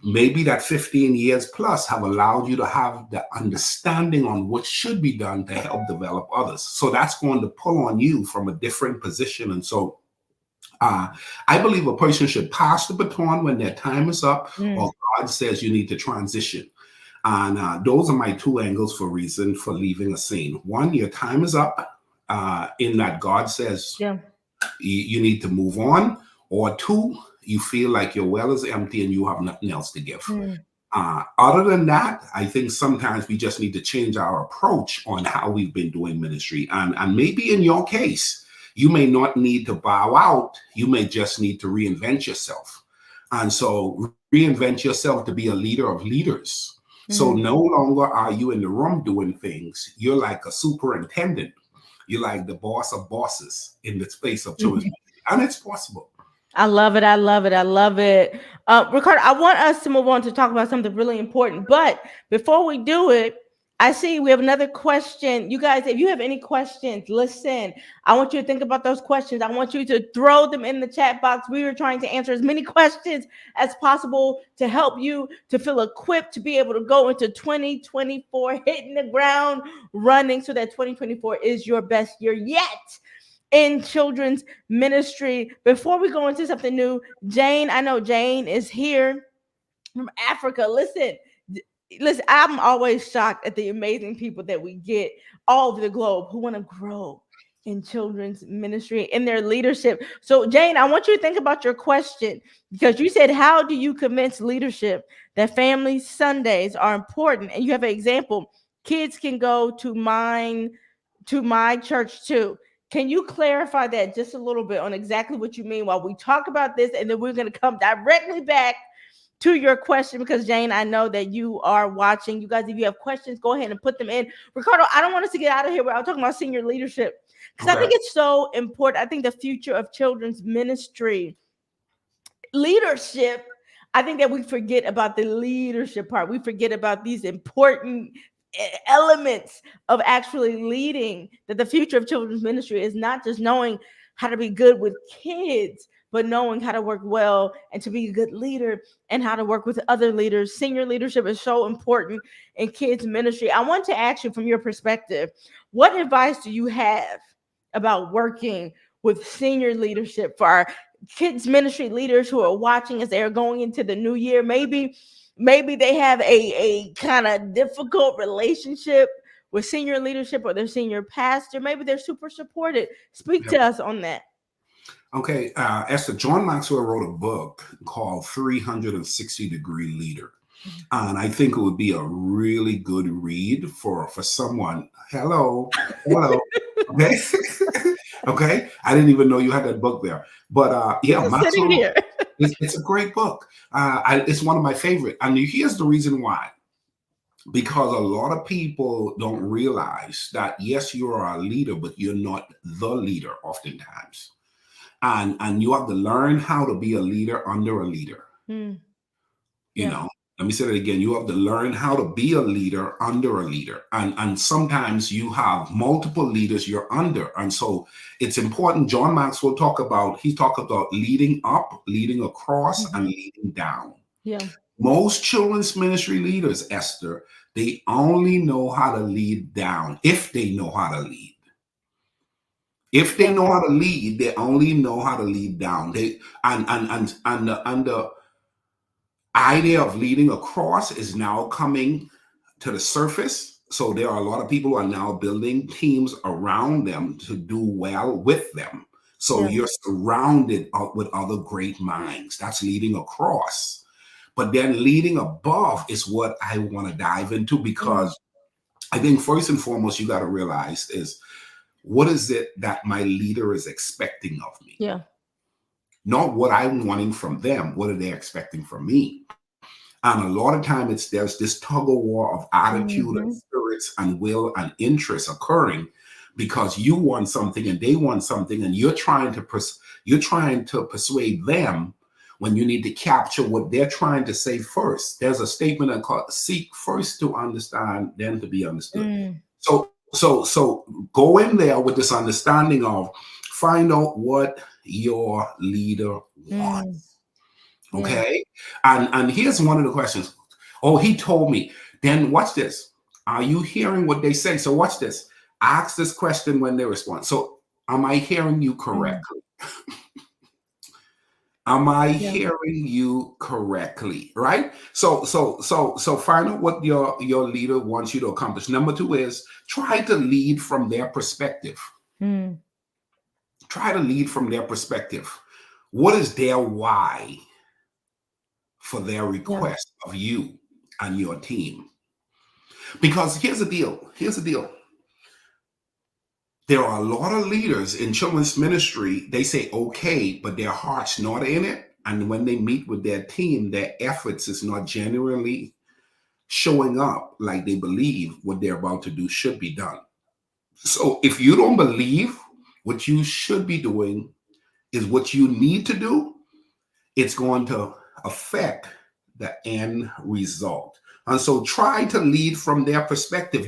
Maybe that 15 years plus have allowed you to have the understanding on what should be done to help develop others. So that's going to pull on you from a different position. And so I believe a person should pass the baton when their time is up, or God says you need to transition. And those are my two angles for reason for leaving a scene. One, your time is up, in that God says you need to move on. Or two, you feel like your well is empty and you have nothing else to give. Other than that, I think sometimes we just need to change our approach on how we've been doing ministry. And maybe in your case, you may not need to bow out. You may just need to reinvent yourself. And so reinvent yourself to be a leader of leaders. So no longer are you in the room doing things. You're like a superintendent. You're like the boss of bosses in the space of children. And it's possible. I love it. Ricardo, I want us to move on to talk about something really important. But before we do it, I see we have another question. You guys, if you have any questions, listen. I want you to think about those questions. I want you to throw them in the chat box. We are trying to answer as many questions as possible to help you to feel equipped to be able to go into 2024, hitting the ground running, so that 2024 is your best year yet in children's ministry. Before we go into something new, Jane, I know Jane is here from Africa. Listen, I'm always shocked at the amazing people that we get all over the globe who want to grow in children's ministry, in their leadership. So, Jane, I want you to think about your question, because you said, how do you convince leadership that family Sundays are important? And you have an example kids can go to my church too. Can you clarify that just a little bit on exactly what you mean while we talk about this, and then we're going to come directly back to your question, because Jane, I know that you are watching. You guys, if you have questions, go ahead and put them in. Ricardo, I don't want us to get out of here without talking about senior leadership, because I Okay. think it's so important. I think the future of children's ministry leadership, I think that we forget about the leadership part. We forget about these important elements of actually leading, that the future of children's ministry is not just knowing how to be good with kids, but knowing how to work well and to be a good leader and how to work with other leaders. Senior leadership is so important in kids ministry. I want to ask you, from your perspective, what advice do you have about working with senior leadership for our kids ministry leaders who are watching as they're going into the new year? Maybe they have a kind of difficult relationship with senior leadership or their senior pastor. Maybe they're super supported. Speak to us on that. Okay, Esther, John Maxwell wrote a book called 360-Degree Leader. And I think it would be a really good read for someone. Hello. Okay. Okay. I didn't even know you had that book there. But yeah, Maxwell, here. it's a great book. It's one of my favorite. And here's the reason why. Because a lot of people don't realize that, yes, you are a leader, but you're not the leader oftentimes. And you have to learn how to be a leader under a leader. You know, let me say that again. You have to learn how to be a leader under a leader. And sometimes you have multiple leaders you're under. And so it's important. John Maxwell talk about leading up, leading across, and leading down. Yeah. Most children's ministry leaders, Esther, they only know how to lead down, if they know how to lead. If they know how to lead, they only know how to lead down. The idea of leading across is now coming to the surface. So there are a lot of people who are now building teams around them to do well with them. So you're surrounded with other great minds. That's leading across. But then leading above is what I want to dive into, because I think first and foremost, you got to realize is, what is it that my leader is expecting of me? Yeah. Not what I'm wanting from them. What are they expecting from me? And a lot of time there's this tug of war of attitude and spirits and will and interest occurring, because you want something and they want something, and you're trying to persuade them when you need to capture what they're trying to say first. There's a statement that called seek first to understand, then to be understood. So go in there with this understanding of find out what your leader wants. Okay. And here's one of the questions. Oh, he told me. Then watch this. Are you hearing what they say? So watch this. Ask this question when they respond. So am I hearing you correctly? Am I hearing you correctly? Right? So find out what your leader wants you to accomplish. Number 2 is try to lead from their perspective. Try to lead from their perspective. What is their why for their request of you and your team? Because here's the deal. There are a lot of leaders in children's ministry, they say okay, but their heart's not in it. And when they meet with their team, their efforts is not genuinely showing up like they believe what they're about to do should be done. So if you don't believe what you should be doing is what you need to do, it's going to affect the end result. And so try to lead from their perspective.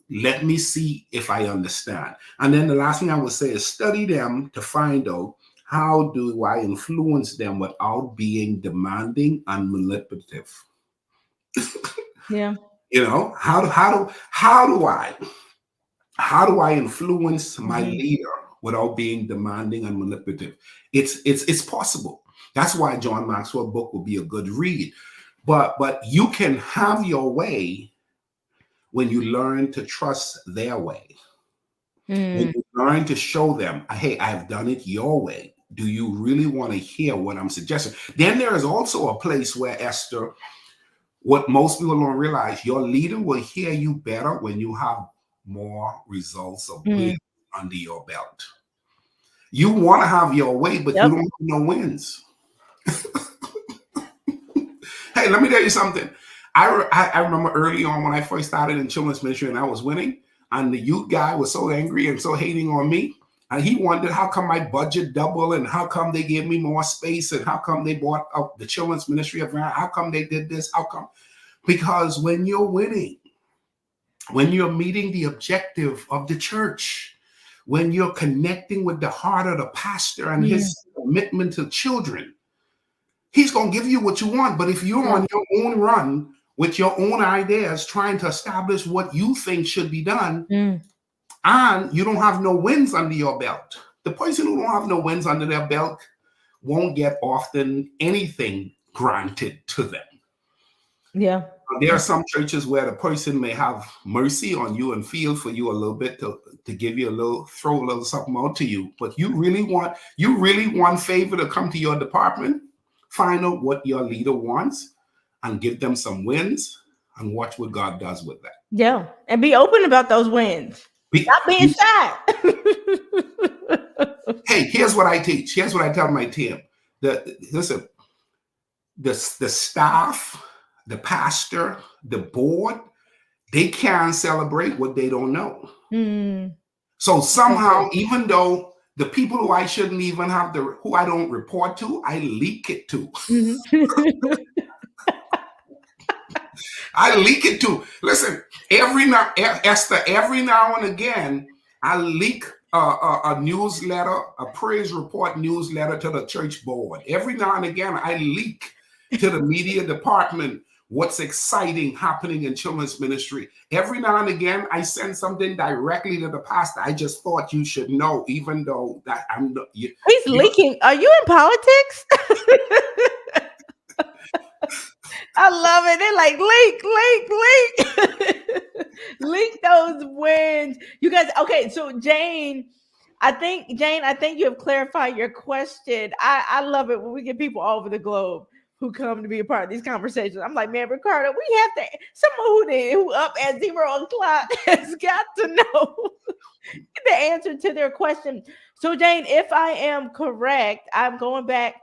Let me see if I understand. And then the last thing I would say is study them to find out, how do I influence them without being demanding and manipulative? You know, how do I influence my leader without being demanding and manipulative? It's possible. That's why John Maxwell book will be a good read. But you can have your way when you learn to trust their way. When you learn to show them, hey, I've done it your way. Do you really want to hear what I'm suggesting? Then there is also a place where, Esther, What most people don't realize, your leader will hear you better when you have more results of wins under your belt. You want to have your way, but you don't have no wins. Hey, let me tell you something. I remember early on when I first started in children's ministry and I was winning, and the youth guy was so angry and so hating on me. And he wondered how come my budget doubled and how come they gave me more space and how come they bought up the children's ministry around, how come they did this, how come? Because when you're winning, when you're meeting the objective of the church, when you're connecting with the heart of the pastor and his commitment to children, he's going to give you what you want. But if you're on your own run with your own ideas, trying to establish what you think should be done, and you don't have no wins under your belt, the person who don't have no wins under their belt won't get often anything granted to them. Yeah. There are some churches where the person may have mercy on you and feel for you a little bit to give you a little, throw a little something out to you. But you really want favor to come to your department, find out what your leader wants and give them some wins and watch what God does with that. Yeah. And be open about those wins. Stop being shy. Hey, here's what I teach. Here's what I tell my team. Listen, the staff, the pastor, the board, they can't celebrate what they don't know. So somehow, even though the people who I shouldn't even have who I don't report to, I leak it to. I leak it to. Listen, Esther, every now and again, I leak a newsletter, a praise report newsletter to the church board. Every now and again, I leak to the media department what's exciting happening in children's ministry. Every now and again, I send something directly to the pastor. I just thought you should know, even though that I'm not. He's leaking. Are you in politics? I love it. They're like, leak those wins. You guys, okay, so Jane, I think you have clarified your question. I love it when we get people all over the globe who come to be a part of these conversations. I'm like, man, Ricardo, we have to, someone who up at 0 o'clock has got to know the answer to their question. So Jane, if I am correct, I'm going back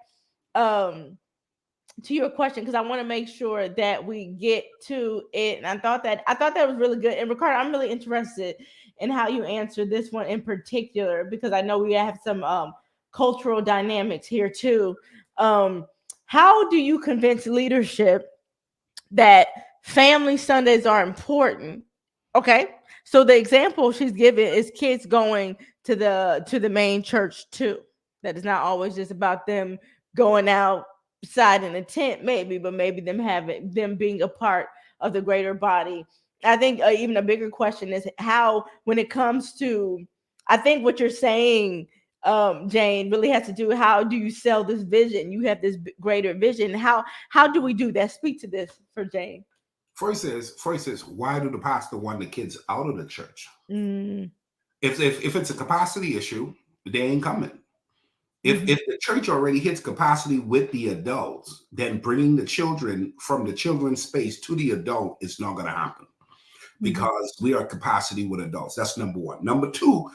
to your question because I want to make sure that we get to it. And I thought that was really good. And Ricardo, I'm really interested in how you answer this one in particular, because I know we have some cultural dynamics here too. How do you convince leadership that family Sundays are important? Okay. So the example she's given is kids going to the main church too. That is not always just about them going outside in a tent, maybe, but maybe them being a part of the greater body. I think even a bigger question is how, when it comes to, I think what you're saying, Jane, really has to do, how do you sell this vision? You have this greater vision. How do we do that? Speak to this for Jane. First is why do the pastor want the kids out of the church? If it's a capacity issue, they ain't coming. If the church already hits capacity with the adults, then bringing the children from the children's space to the adult is not going to happen, because we are capacity with adults. That's number one. Number two,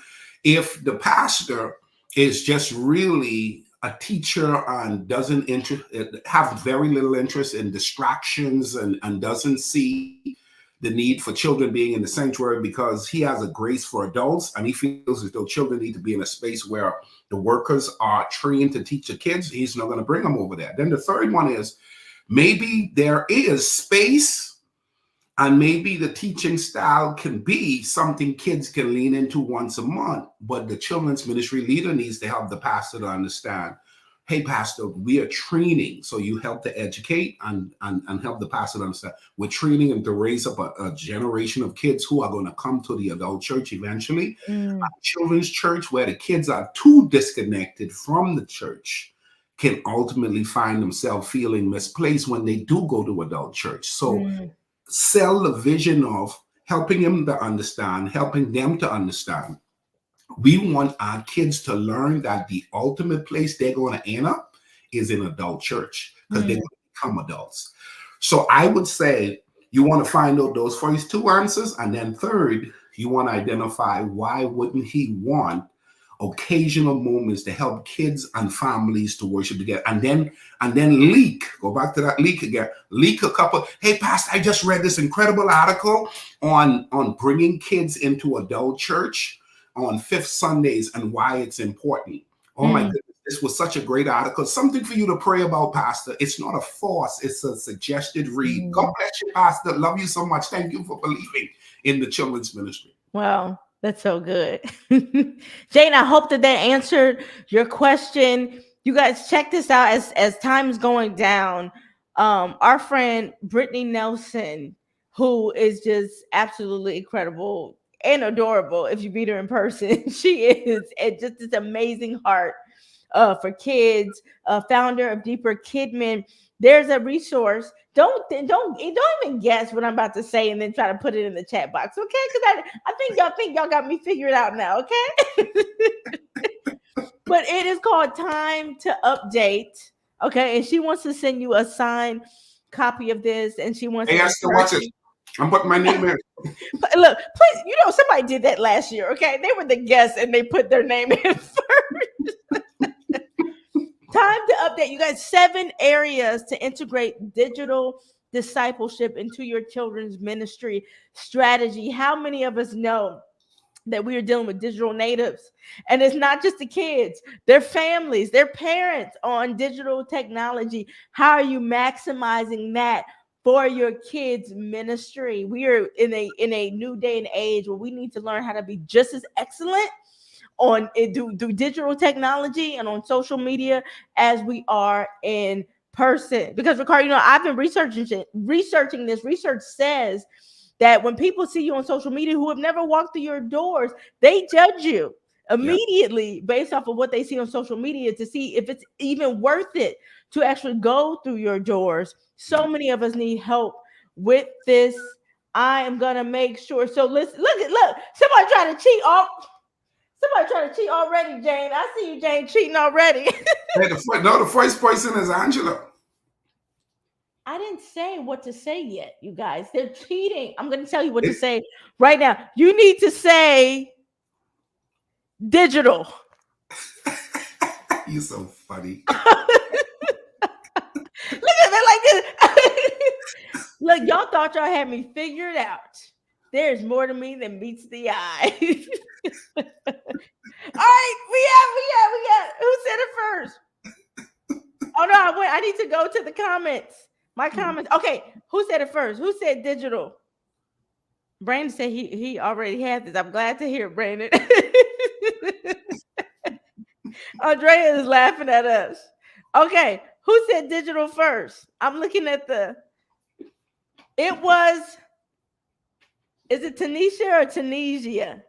if the pastor is just really a teacher and doesn't have very little interest in distractions and doesn't see the need for children being in the sanctuary because he has a grace for adults and he feels as though children need to be in a space where the workers are trained to teach the kids, he's not going to bring them over there. Then the third one is maybe there is space and maybe the teaching style can be something kids can lean into once a month, but the children's ministry leader needs to help the pastor to understand, hey, pastor, we are training. So you help to educate and help the pastor to understand. We're training and to raise up a generation of kids who are going to come to the adult church eventually. A children's church where the kids are too disconnected from the church can ultimately find themselves feeling misplaced when they do go to adult church. So sell the vision of helping them to understand, helping them to understand. We want our kids to learn that the ultimate place they're going to end up is in adult church, because they're going to become adults. So I would say you want to find out those first two answers, and then third, you want to identify why wouldn't he want occasional moments to help kids and families to worship together, and then leak. Go back to that leak again. Leak a couple. Hey, Pastor, I just read this incredible article on bringing kids into adult church on fifth Sundays and why it's important. Oh my goodness. This was such a great article. Something for you to pray about, Pastor. It's not a force, it's a suggested read. God bless you, Pastor. Love you so much. Thank you for believing in the children's ministry. Wow, that's so good. Jane, I hope that answered your question. You guys check this out as time is going down. Our friend Brittany Nelson, who is just absolutely incredible and adorable if you meet her in person. She is, and just this amazing heart for kids, founder of Deeper Kidman. There's a resource. Don't even guess what I'm about to say and then try to put it in the chat box, okay? Because I think y'all got me figured out now, okay? But it is called Time to Update, okay? And she wants to send you a signed copy of this, and she wants. Hey, Esther, watch it. I'm putting my name in. Look, please, somebody did that last year, okay? They were the guests and they put their name in first. Time to update, you guys. 7 areas to integrate digital discipleship into your children's ministry strategy. How many of us know that we are dealing with digital natives? And it's not just the kids, their families, their parents on digital technology. How are you maximizing that for your kids' ministry? We are in a new day and age where we need to learn how to be just as excellent on do digital technology and on social media as we are in person. Because Ricardo, I've been researching this. Research says that when people see you on social media who have never walked through your doors, they judge you immediately based off of what they see on social media to see if it's even worth it to actually go through your doors. So many of us need help with this. I am gonna make sure. So look, somebody trying to cheat off. Somebody trying to cheat already, Jane. I see you, Jane, cheating already. Hey, the first person is Angela. I didn't say what to say yet, you guys. They're cheating. I'm going to tell you what to say right now. You need to say digital. You're so funny. Look at me like this. Look, y'all thought y'all had me figured out. There's more to me than meets the eye. All right, we have. Who said it first? Oh no, I need to go to the comments. My comments. Okay, who said it first? Who said digital? Brandon said he already had this. I'm glad to hear, Brandon. Andrea is laughing at us. Okay, who said digital first? I'm looking at it was, is it Tanisha or Tunisia?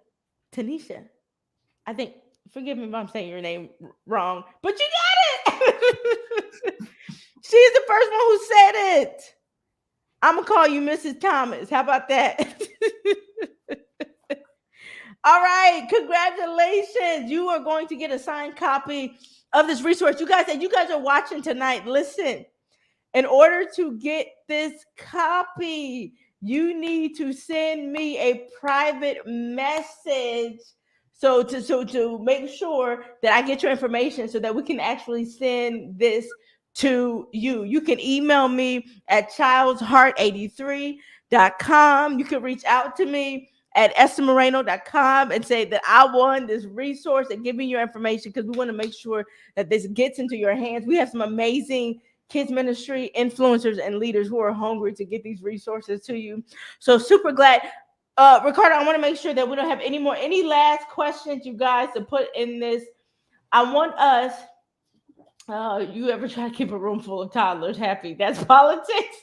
Tanisha. I think, forgive me if I'm saying your name wrong, but you got it. She's the first one who said it. I'm going to call you Mrs. Thomas. How about that? All right. Congratulations. You are going to get a signed copy of this resource. You guys are watching tonight. Listen, in order to get this copy, you need to send me a private message. So to make sure that I get your information so that we can actually send this to you. You can email me at childsheart83.com. You can reach out to me at esthermoreno.com and say that I won this resource and give me your information because we want to make sure that this gets into your hands. We have some amazing kids ministry influencers and leaders who are hungry to get these resources to you. So super glad. Ricardo, I want to make sure that we don't have any last questions, you guys, to put in this. I want us, you ever try to keep a room full of toddlers happy? That's politics.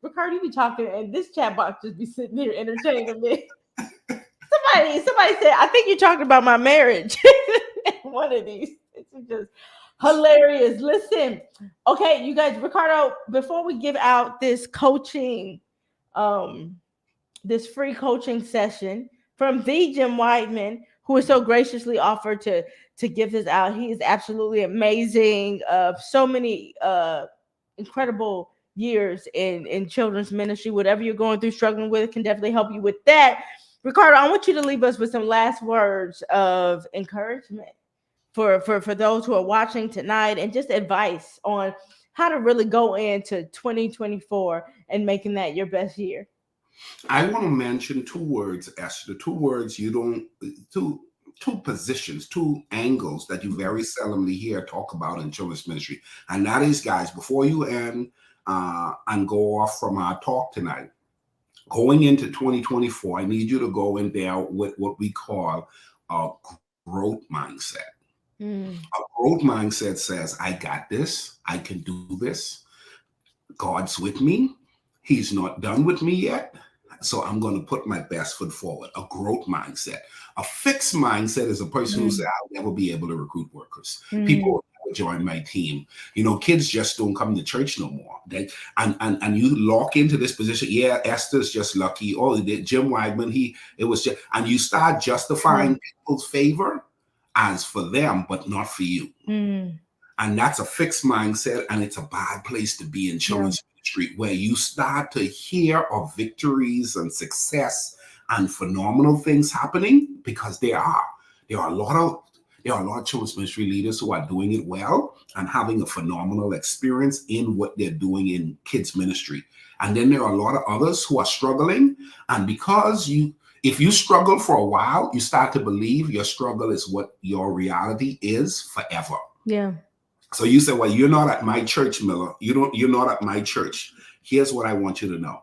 Ricardo, you be talking and this chat box just be sitting here entertaining me. Somebody said, I think you're talking about my marriage. One of these. It's just hilarious. Listen, okay, you guys, Ricardo, before we give out this coaching, this free coaching session from the Jim Whiteman, who is so graciously offered to give this out. He is absolutely amazing. So many incredible years in children's ministry. Whatever you're going through, struggling with, can definitely help you with that. Ricardo, I want you to leave us with some last words of encouragement for those who are watching tonight, and just advice on how to really go into 2024 and making that your best year. I want to mention two words, Esther. Two words you don't, two positions, two angles that you very seldomly hear talk about in children's ministry. And that is, guys, before you end and go off from our talk tonight, going into 2024, I need you to go in there with what we call a growth mindset. A growth mindset says, I got this, I can do this. God's with me. He's not done with me yet. So I'm going to put my best foot forward. A growth mindset. A fixed mindset is a person who says, I'll never be able to recruit workers. People will never join my team. You know, kids just don't come to church no more. And you lock into this position. Yeah, Esther's just lucky. Oh, Jim Wagman, and you start justifying people's favor as for them, but not for you. And that's a fixed mindset, and it's a bad place to be in children's ministry, where you start to hear of victories and success and phenomenal things happening, because there are a lot of children's ministry leaders who are doing it well and having a phenomenal experience in what they're doing in kids ministry. And then there are a lot of others who are struggling, and because if you struggle for a while, you start to believe your struggle is what your reality is forever. Yeah. So you say, well, you're not at my church, Miller. You're not at my church. Here's what I want you to know.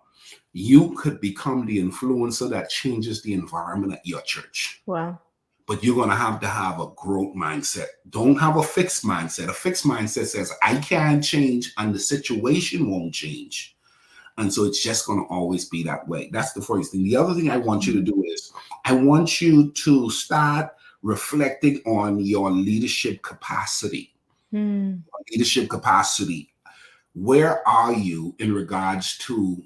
You could become the influencer that changes the environment at your church. Wow. But you're going to have a growth mindset. Don't have a fixed mindset. A fixed mindset says, I can't change and the situation won't change. And so it's just going to always be that way. That's the first thing. The other thing I want you to do is I want you to start reflecting on your leadership capacity. Leadership capacity. Where are you in regards to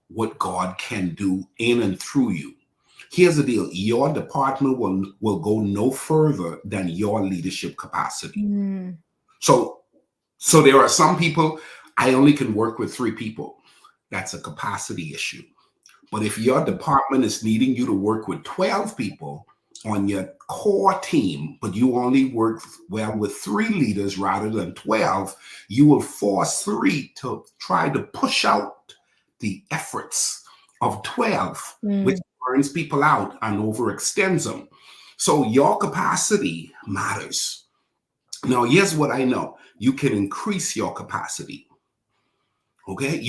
what God can do in and through you? Here's the deal. Your department will go no further than your leadership capacity. So there are some people, I only can work with 3 people. That's a capacity issue. But if your department is needing you to work with 12 people on your core team, but you only work well with 3 leaders rather than 12, you will force 3 to try to push out the efforts of 12, which burns people out and overextends them. So your capacity matters. Now, here's what I know. You can increase your capacity. Okay,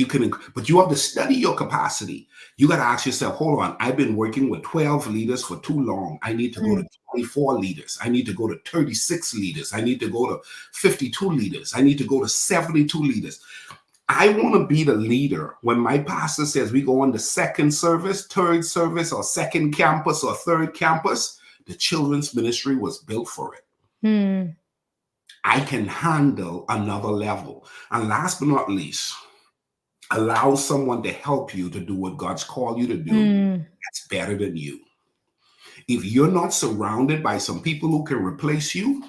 but you have to study your capacity. You got to ask yourself, hold on, I've been working with 12 leaders for too long. I need to go to 24 leaders. I need to go to 36 leaders. I need to go to 52 leaders. I need to go to 72 leaders. I want to be the leader. When my pastor says we go on the second service, third service, or second campus, or third campus, the children's ministry was built for it. I can handle another level. And last but not least, allow someone to help you to do what God's called you to do. That's better than you. If you're not surrounded by some people who can replace you,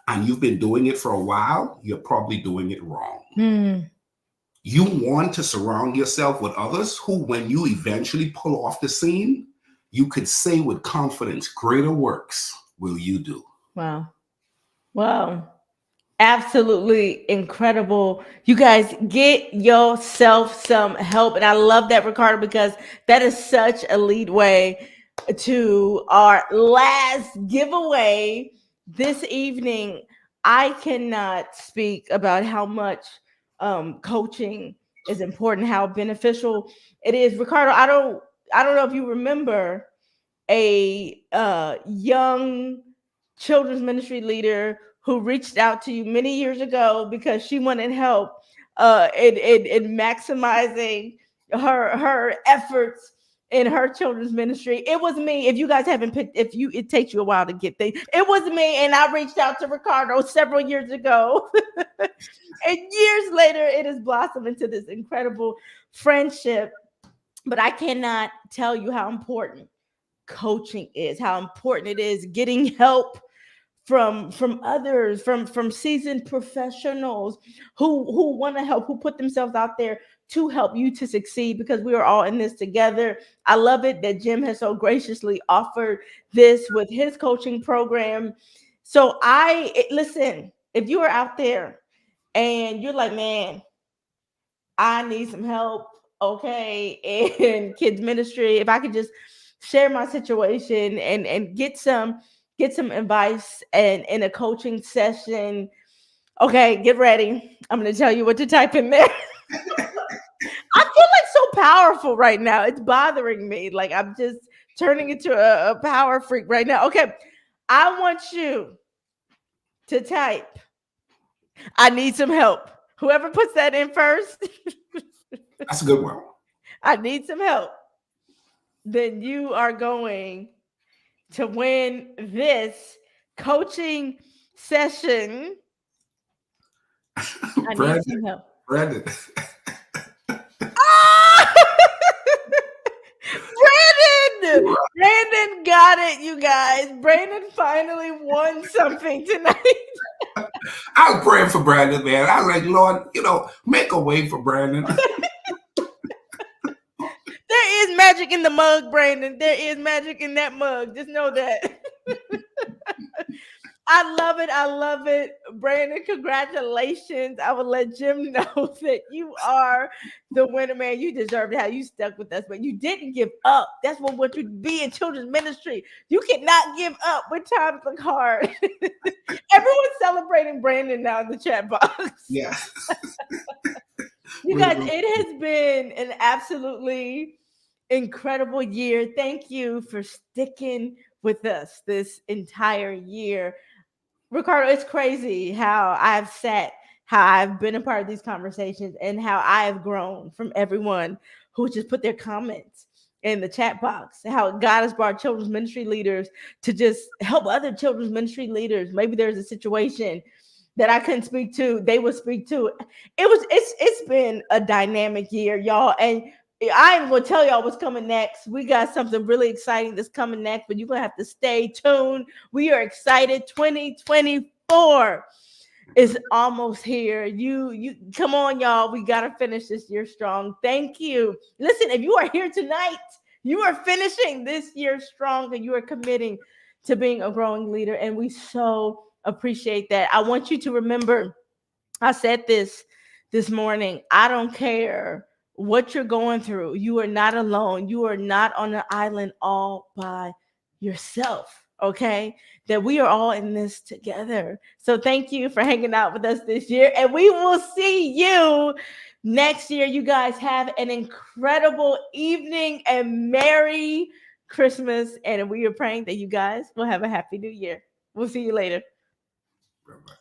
and you've been doing it for a while, you're probably doing it wrong. You want to surround yourself with others who, when you eventually pull off the scene, you could say with confidence, greater works will you do. Wow. Absolutely incredible. You guys, get yourself some help. And I love that, Ricardo, because that is such a lead way to our last giveaway this evening. I cannot speak about how much coaching is important, how beneficial it is. Ricardo, I don't know if you remember a young children's ministry leader who reached out to you many years ago because she wanted help in maximizing her efforts in her children's ministry. It was me. If you guys haven't picked, it takes you a while to get things. It was me, and I reached out to Ricardo several years ago. And years later, it has blossomed into this incredible friendship. But I cannot tell you how important coaching is, how important it is getting help from others, from seasoned professionals who want to help, who put themselves out there to help you to succeed, because we are all in this together. I love it that Jim has so graciously offered this with his coaching program. So listen, if you are out there and you're like, man, I need some help, okay, in kids ministry, if I could just share my situation and get some advice and in a coaching session, okay, get ready. I'm going to tell you what to type in there. I feel like so powerful right now. It's bothering me. Like I'm just turning into a power freak right now. Okay. I want you to type, I need some help. Whoever puts that in first, That's a good one. I need some help. Then you are going to win this coaching session. I need some help. Brandon. Brandon got it, you guys. Brandon finally won something tonight. I was praying for Brandon, man. I was like, Lord, make a way for Brandon. There is magic in the mug, Brandon. There is magic in that mug. Just know that. I love it. I love it. Brandon, congratulations. I will let Jim know that you are the winner, man. You deserve it. How you stuck with us, but you didn't give up. That's what you be in children's ministry. You cannot give up when times look hard. Everyone's celebrating Brandon now in the chat box. Yeah. You guys, it has been an absolutely incredible year. Thank you for sticking with us this entire year. Ricardo, it's crazy how I've been a part of these conversations and how I have grown from everyone who just put their comments in the chat box, how God has brought children's ministry leaders to just help other children's ministry leaders. Maybe there's a situation that I couldn't speak to, they would speak to. It's been a dynamic year, y'all. And I will tell y'all what's coming next. We got something really exciting that's coming next, but you're going to have to stay tuned. We are excited. 2024 is almost here. You come on, y'all. We got to finish this year strong. Thank you. Listen, if you are here tonight, you are finishing this year strong and you are committing to being a growing leader. And we so appreciate that. I want you to remember, I said this morning, I don't care what you're going through. You are not alone. You are not on an island all by yourself. Okay, that we are all in this together. So thank you for hanging out with us this year, and we will see you next year. You guys have an incredible evening and Merry Christmas, and we are praying that you guys will have a happy new year. We'll see you later. Bye-bye.